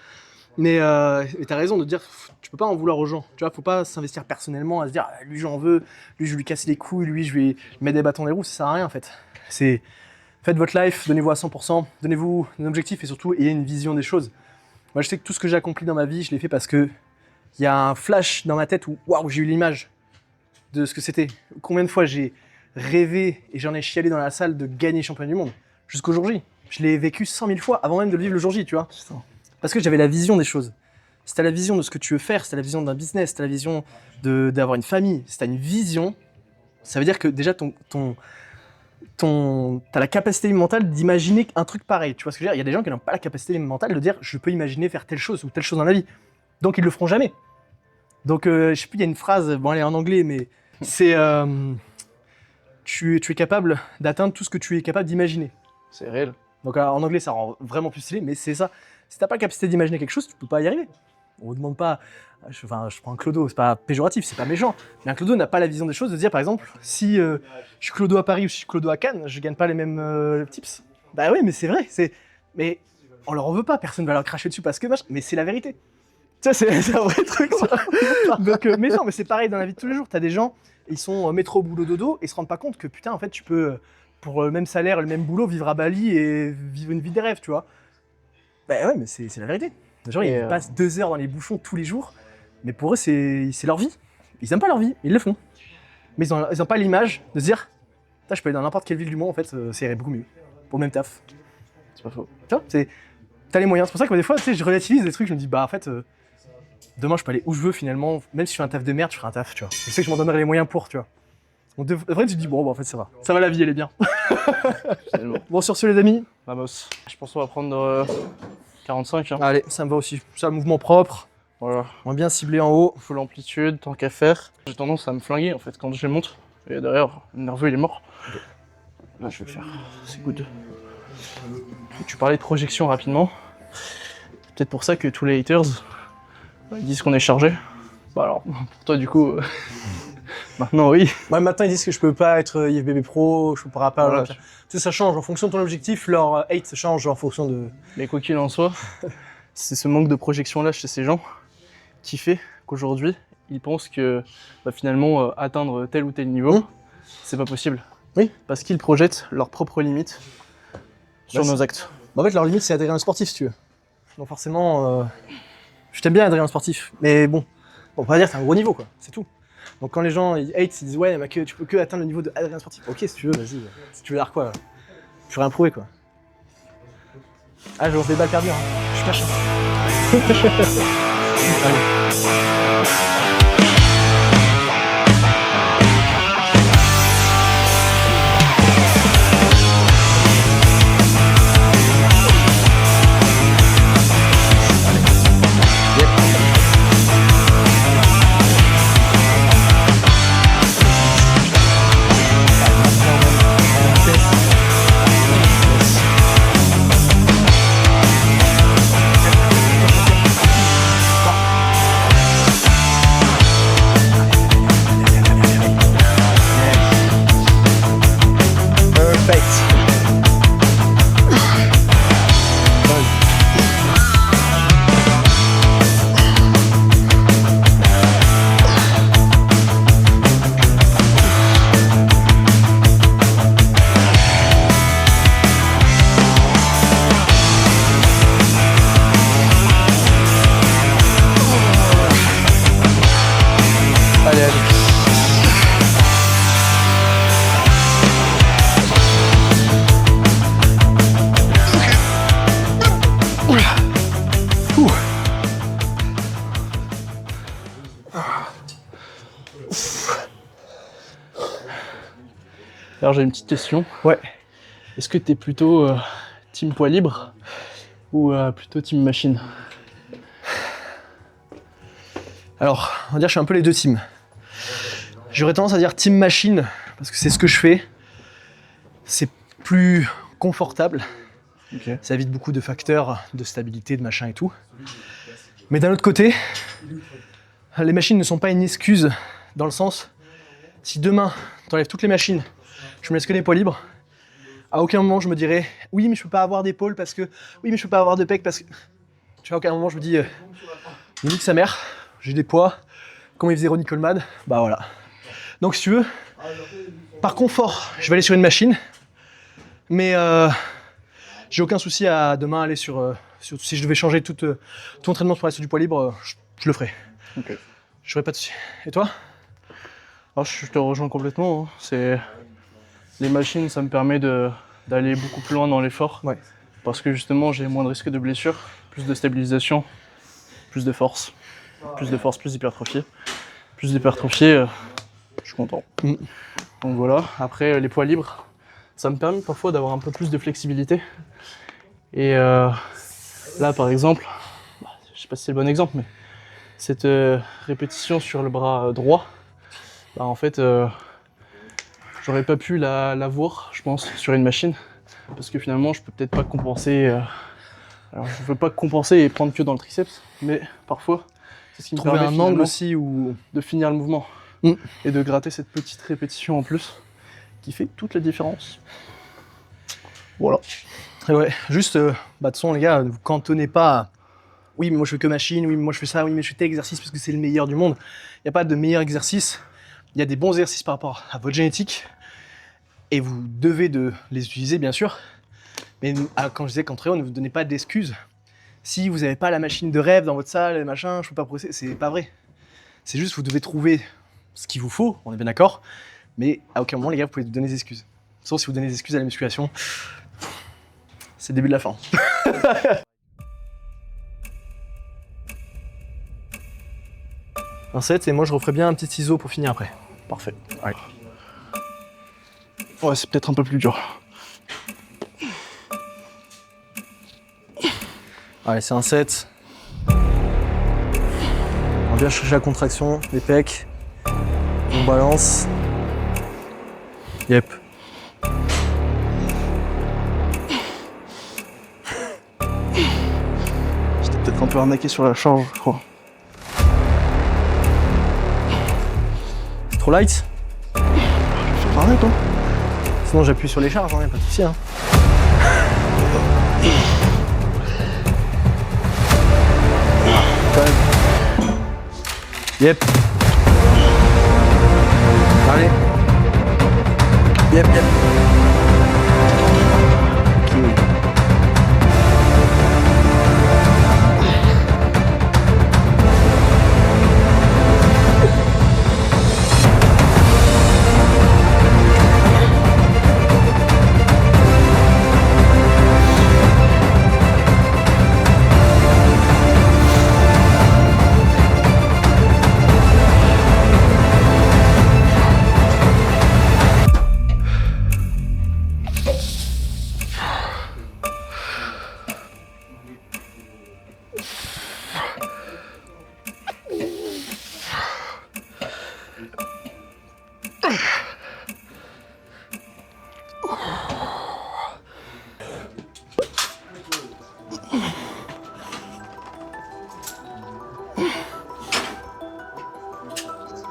Mais t'as raison de dire, tu peux pas en vouloir aux gens, tu vois, faut pas s'investir personnellement à se dire, lui j'en veux, lui je vais lui casser les couilles, lui je vais lui mettre des bâtons dans les roues, ça sert à rien en fait. Faites votre life, donnez-vous à 100%, donnez-vous un objectif et surtout ayez une vision des choses. Moi je sais que tout ce que j'ai accompli dans ma vie, je l'ai fait parce que il y a un flash dans ma tête où waouh, j'ai eu l'image de ce que c'était. Combien de fois j'ai rêvé et j'en ai chialé dans la salle de gagner champion du monde jusqu'au jour J. Je l'ai vécu 100 000 fois avant même de le vivre le jour J, tu vois. Parce que j'avais la vision des choses. Si t'as la vision de ce que tu veux faire, si t'as la vision d'un business, si t'as la vision d'avoir une famille, si t'as une vision, ça veut dire que déjà t'as la capacité mentale d'imaginer un truc pareil. Tu vois ce que je veux dire ? Il y a des gens qui n'ont pas la capacité mentale de dire je peux imaginer faire telle chose ou telle chose dans la vie. Donc ils le feront jamais. Donc je sais plus, il y a une phrase, bon elle est en anglais, mais c'est tu es capable d'atteindre tout ce que tu es capable d'imaginer. C'est réel. Donc en anglais ça rend vraiment plus stylé, mais c'est ça. Si t'as pas la capacité d'imaginer quelque chose, tu peux pas y arriver. On ne demande pas. Je prends un clodo, c'est pas péjoratif, c'est pas méchant. Mais un clodo n'a pas la vision des choses de dire, par exemple, si je suis clodo à Paris ou si je suis clodo à Cannes, je gagne pas les mêmes tips. Bah oui, mais c'est vrai. Mais on leur en veut pas, personne va leur cracher dessus parce que machin. Mais c'est la vérité. Tu vois, c'est un vrai truc. Donc, mais non, mais c'est pareil dans la vie de tous les jours. T'as des gens, ils sont métro, boulot, dodo, et ils se rendent pas compte que putain, en fait, tu peux, pour le même salaire, le même boulot, vivre à Bali et vivre une vie des rêves, tu vois. Bah ouais, mais c'est la vérité. Genre, ils passent 2 heures dans les bouchons tous les jours, mais pour eux, c'est leur vie. Ils aiment pas leur vie, ils le font. Mais ils ont pas l'image de se dire, je peux aller dans n'importe quelle ville du monde, en fait, ça irait beaucoup mieux. Pour le même taf. C'est pas faux. Tu vois, t'as les moyens. C'est pour ça que des fois, tu sais, je relativise des trucs, je me dis, bah en fait, demain, je peux aller où je veux finalement. Même si je fais un taf de merde, je ferai un taf, tu vois. Je sais que je m'en donnerai les moyens pour, tu vois. Donc, après, tu te dis, bon, bah, en fait, ça va. Ça va, la vie, elle est bien. Bon, sur ce, les amis. Vamos. Je pense qu'on va prendre 45. Hein. Allez, ça me va aussi. C'est un mouvement propre. Voilà. On va bien cibler en haut. Full amplitude, tant qu'à faire. J'ai tendance à me flinguer en fait quand je les monte. Et derrière, le nerveux il est mort. Là, je vais le faire. C'est good. Tu parlais de projection rapidement. C'est peut-être pour ça que tous les haters ils disent qu'on est chargé. Bah alors, pour toi du coup, maintenant oui. Ouais, maintenant ils disent que je peux pas être IFBB Pro, je pourrai pas. Voilà. Tu sais, ça change en fonction de ton objectif, leur hate change en fonction de. Mais quoi qu'il en soit, c'est ce manque de projection là chez ces gens qui fait qu'aujourd'hui, ils pensent que finalement atteindre tel ou tel niveau, c'est pas possible. Oui. Parce qu'ils projettent leurs propres limites sur nos actes. En fait, leur limite, c'est Adrien Sportif, si tu veux. Donc forcément, je t'aime bien Adrien Sportif, mais bon, on va pas dire que c'est un gros niveau, quoi, c'est tout. Donc quand les gens ils hate, ils disent ouais, mais tu peux que atteindre le niveau de Adrien Sportif. Ok, si tu veux, vas-y. Si tu veux dire quoi, tu peux rien prouver, quoi. Ah, je lance des balles perdues, hein. Je suis pas chaud. Alors j'ai une petite question. Ouais. Est-ce que t'es plutôt team poids libre ou plutôt team machine? Alors, on va dire que je suis un peu les deux teams. J'aurais tendance à dire team machine parce que c'est ce que je fais. C'est plus confortable. Ok. Ça évite beaucoup de facteurs de stabilité, de machin et tout. Mais d'un autre côté, les machines ne sont pas une excuse dans le sens, si demain, t'enlèves toutes les machines, je me laisse que des poids libres, à aucun moment je me dirais, oui mais je peux pas avoir d'épaule parce que, oui mais je peux pas avoir de pec parce que... Tu vois, à aucun moment je me dis, me nique sa mère, j'ai des poids, comme il faisait Ronnie Coleman, bah voilà. Donc si tu veux, par confort, je vais aller sur une machine, mais j'ai aucun souci à demain aller sur si je devais changer tout entraînement pour aller sur du poids libre, je le ferai. Ok. J'aurais pas de souci. Et toi? Alors, je te rejoins complètement. Hein. Les machines, ça me permet d'aller beaucoup plus loin dans l'effort. Ouais. Parce que justement, j'ai moins de risque de blessure, plus de stabilisation, plus de force. Plus de force, plus d'hypertrophie. Plus d'hypertrophie, je suis content. Donc voilà. Après, les poids libres, ça me permet parfois d'avoir un peu plus de flexibilité. Et là, par exemple, je sais pas si c'est le bon exemple, mais cette répétition sur le bras droit, bah, en fait, j'aurais pas pu la voir, je pense, sur une machine, parce que finalement, je peux peut-être pas compenser. Alors, je veux pas compenser et prendre que dans le triceps, mais parfois, c'est ce qui me Trouver permet un angle finalement aussi où... de finir le mouvement et de gratter cette petite répétition en plus, qui fait toute la différence. Voilà. Et ouais, juste, de toute façon, les gars, ne vous cantonnez pas à... Oui, mais moi je fais que machine, oui, mais moi je fais ça, oui, mais je fais tel exercice parce que c'est le meilleur du monde. Il n'y a pas de meilleur exercice. Il y a des bons exercices par rapport à votre génétique. Et vous devez de les utiliser, bien sûr. Mais quand je disais qu'entre eux, ne vous donnez pas d'excuses. Si vous n'avez pas la machine de rêve dans votre salle, machin, je peux pas progresser, c'est pas vrai. C'est juste, vous devez trouver ce qu'il vous faut, on est bien d'accord. Mais à aucun moment, les gars, vous pouvez donner des excuses. Sauf si vous donnez des excuses à la musculation. C'est le début de la fin. Un set et moi je referai bien un petit ciseau pour finir après. Parfait. Ouais, c'est peut-être un peu plus dur. Allez, c'est un set. On va bien chercher la contraction des pecs. On balance. Yep. J'étais peut-être un peu arnaqué sur la charge, je crois. Trop light? Je vais faire pareil, toi. Sinon j'appuie sur les charges, hein, y a pas de souci. Hein. Quand même. Yep. Allez. Yep, yep.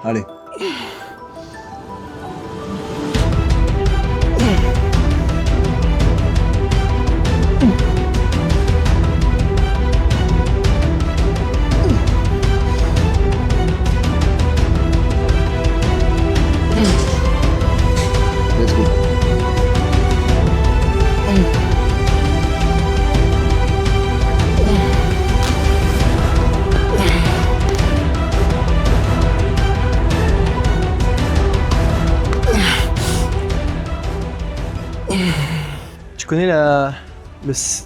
Allez. Let's go. Tu connais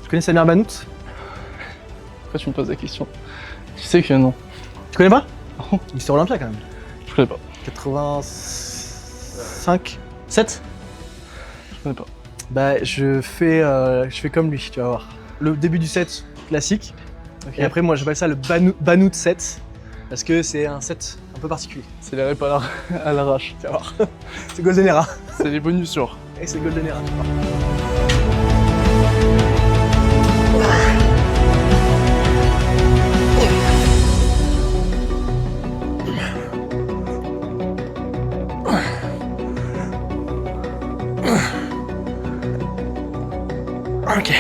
tu connais Samir Banout? Pourquoi tu me poses la question? Tu sais que non. Tu connais pas? Mister Olympia quand même. Je connais pas. 85? 7? Je connais pas. Bah je fais comme lui, tu vas voir. Le début du set classique. Ok. Et après moi j'appelle ça le Banout set. Parce que c'est un set un peu particulier. C'est les reps à l'arrache. Tu vas voir. C'est Golden Era. C'est les bonus genre. Et c'est Golden Era, tu vois. Ok.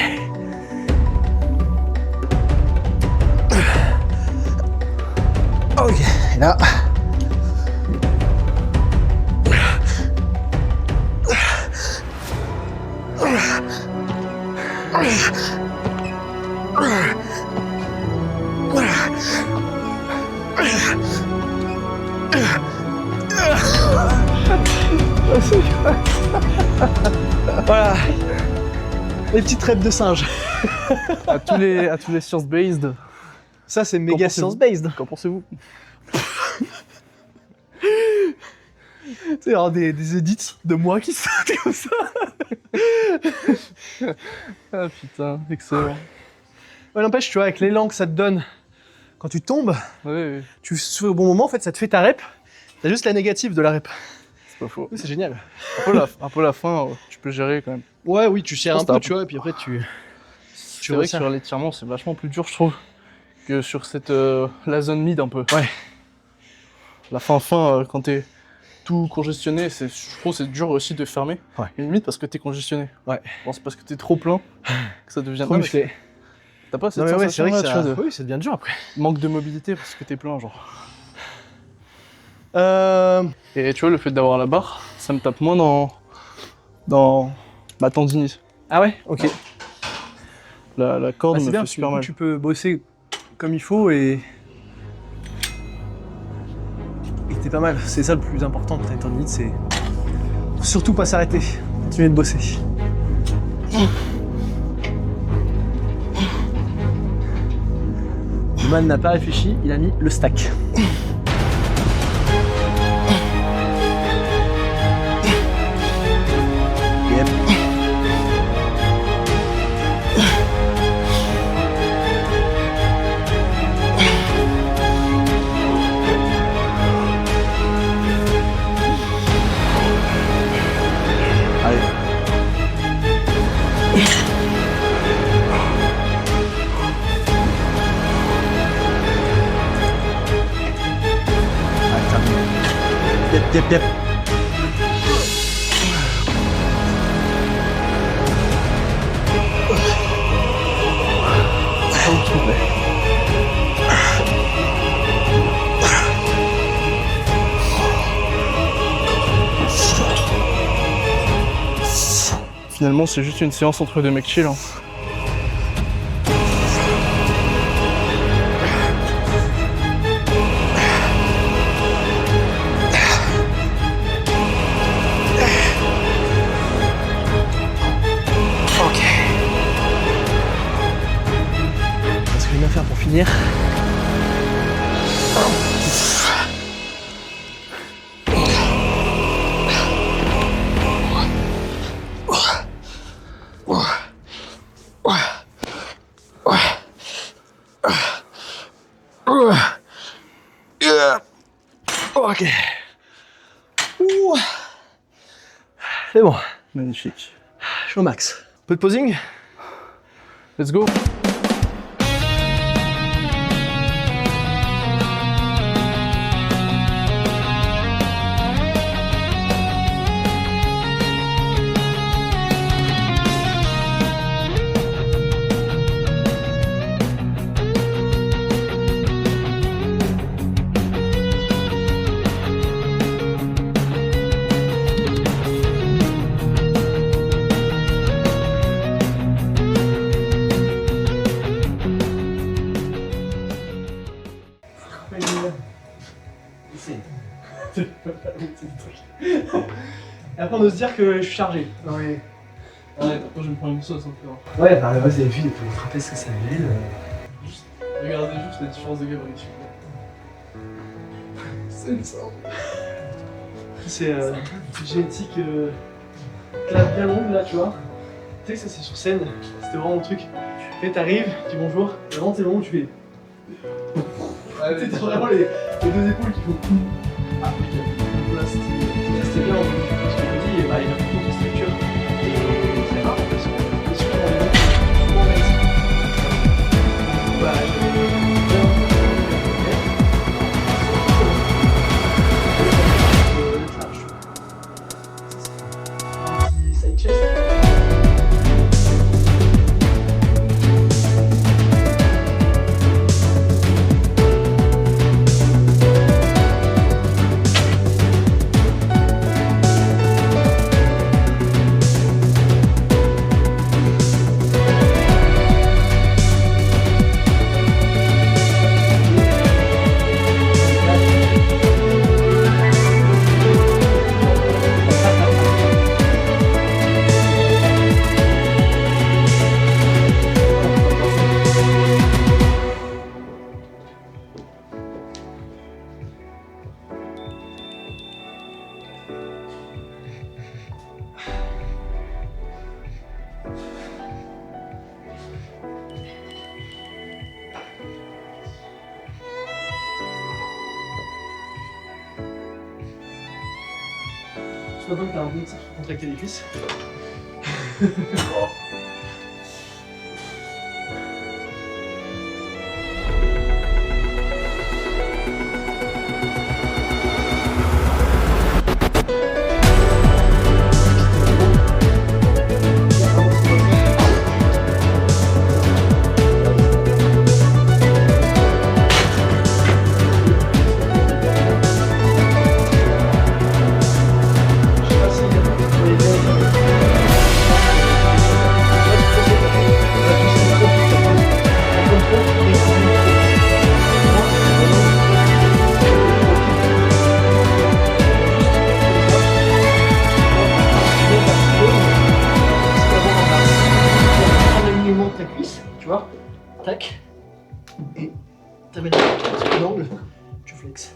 Ok, et là. Voilà. Les petites reps de singe. À tous les science-based. Ça, c'est méga pensez-vous science-based. Qu'en pensez-vous? C'est genre des edits de moi qui sortent comme ça. Ah putain, excellent. Ouais, n'empêche, tu vois, avec l'élan que ça te donne quand tu tombes, Ouais, tu fais au bon moment, en fait, ça te fait ta rep. T'as juste la négative de la rep. c'est pas faux. Oui, c'est génial. Un peu la fin, tu peux gérer quand même. Ouais, oui, tu serres Je un pense peu, que tu vois, et puis après, tu C'est vrai que resserres. sur l'étirement, c'est vachement plus dur, je trouve, que sur la zone mid un peu. Ouais. La fin, quand t'es tout congestionné, je trouve que c'est dur aussi de fermer. Ouais. Une mid parce que t'es congestionné. Ouais. Bon, c'est parce que t'es trop plein que ça devient Trop mal. musclé. T'as pas cette Non, mais ouais, c'est vrai que sensation-là, tu vois, ça... Oui, ça devient dur après. manque de mobilité parce que t'es plein, genre. Euh... Et tu vois, le fait d'avoir la barre, ça me tape moins dans ma tendinite. Ah ouais. Ok. La corde Bah, c'est me bien, fait parce que super du coup, mal. tu peux bosser comme il faut et t'es pas mal. C'est ça le plus important quand t'as une tendinite, c'est surtout pas s'arrêter, continuer de bosser. Le man n'a pas réfléchi, il a mis le stack. Yep. Allez. Allez, terminé. Yep, yep, yep. Finalement, c'est juste une séance entre deux mecs chill. Hein. Ok. Ce que j'aime bien faire pour finir. Ok. Ouh. C'est bon, Magnifique. je suis au max. Un peu de posing. Let's go. Et après on doit se dire que je suis chargé. Non mais... Ouais, après je vais me prendre une sauce encore. Ouais, bah vous avez vu depuis les trapèzes que ça mène. Regardez juste la différence de gabarit. C'est une sorte. C'est une génétique classe bien longue là, tu vois. Tu sais que ça c'est sur scène, c'était vraiment le truc. Et t'arrives, tu dis bonjour, et vraiment c'est le moment où tu fais. Ouais, Tu sais, t'as vraiment les deux épaules qui font. Ah, ok. Donc là, c'était bien. Ce que je me dis, bah, il a beaucoup de structure. Et c'est rare parce que les super souvent on a ici. Bah, un petit side chest. Je m'attends que t'as un bon tir pour contracter les cuisses. Ta cuisse, tu vois, tac, et t'amènes l'angle, tu flexes.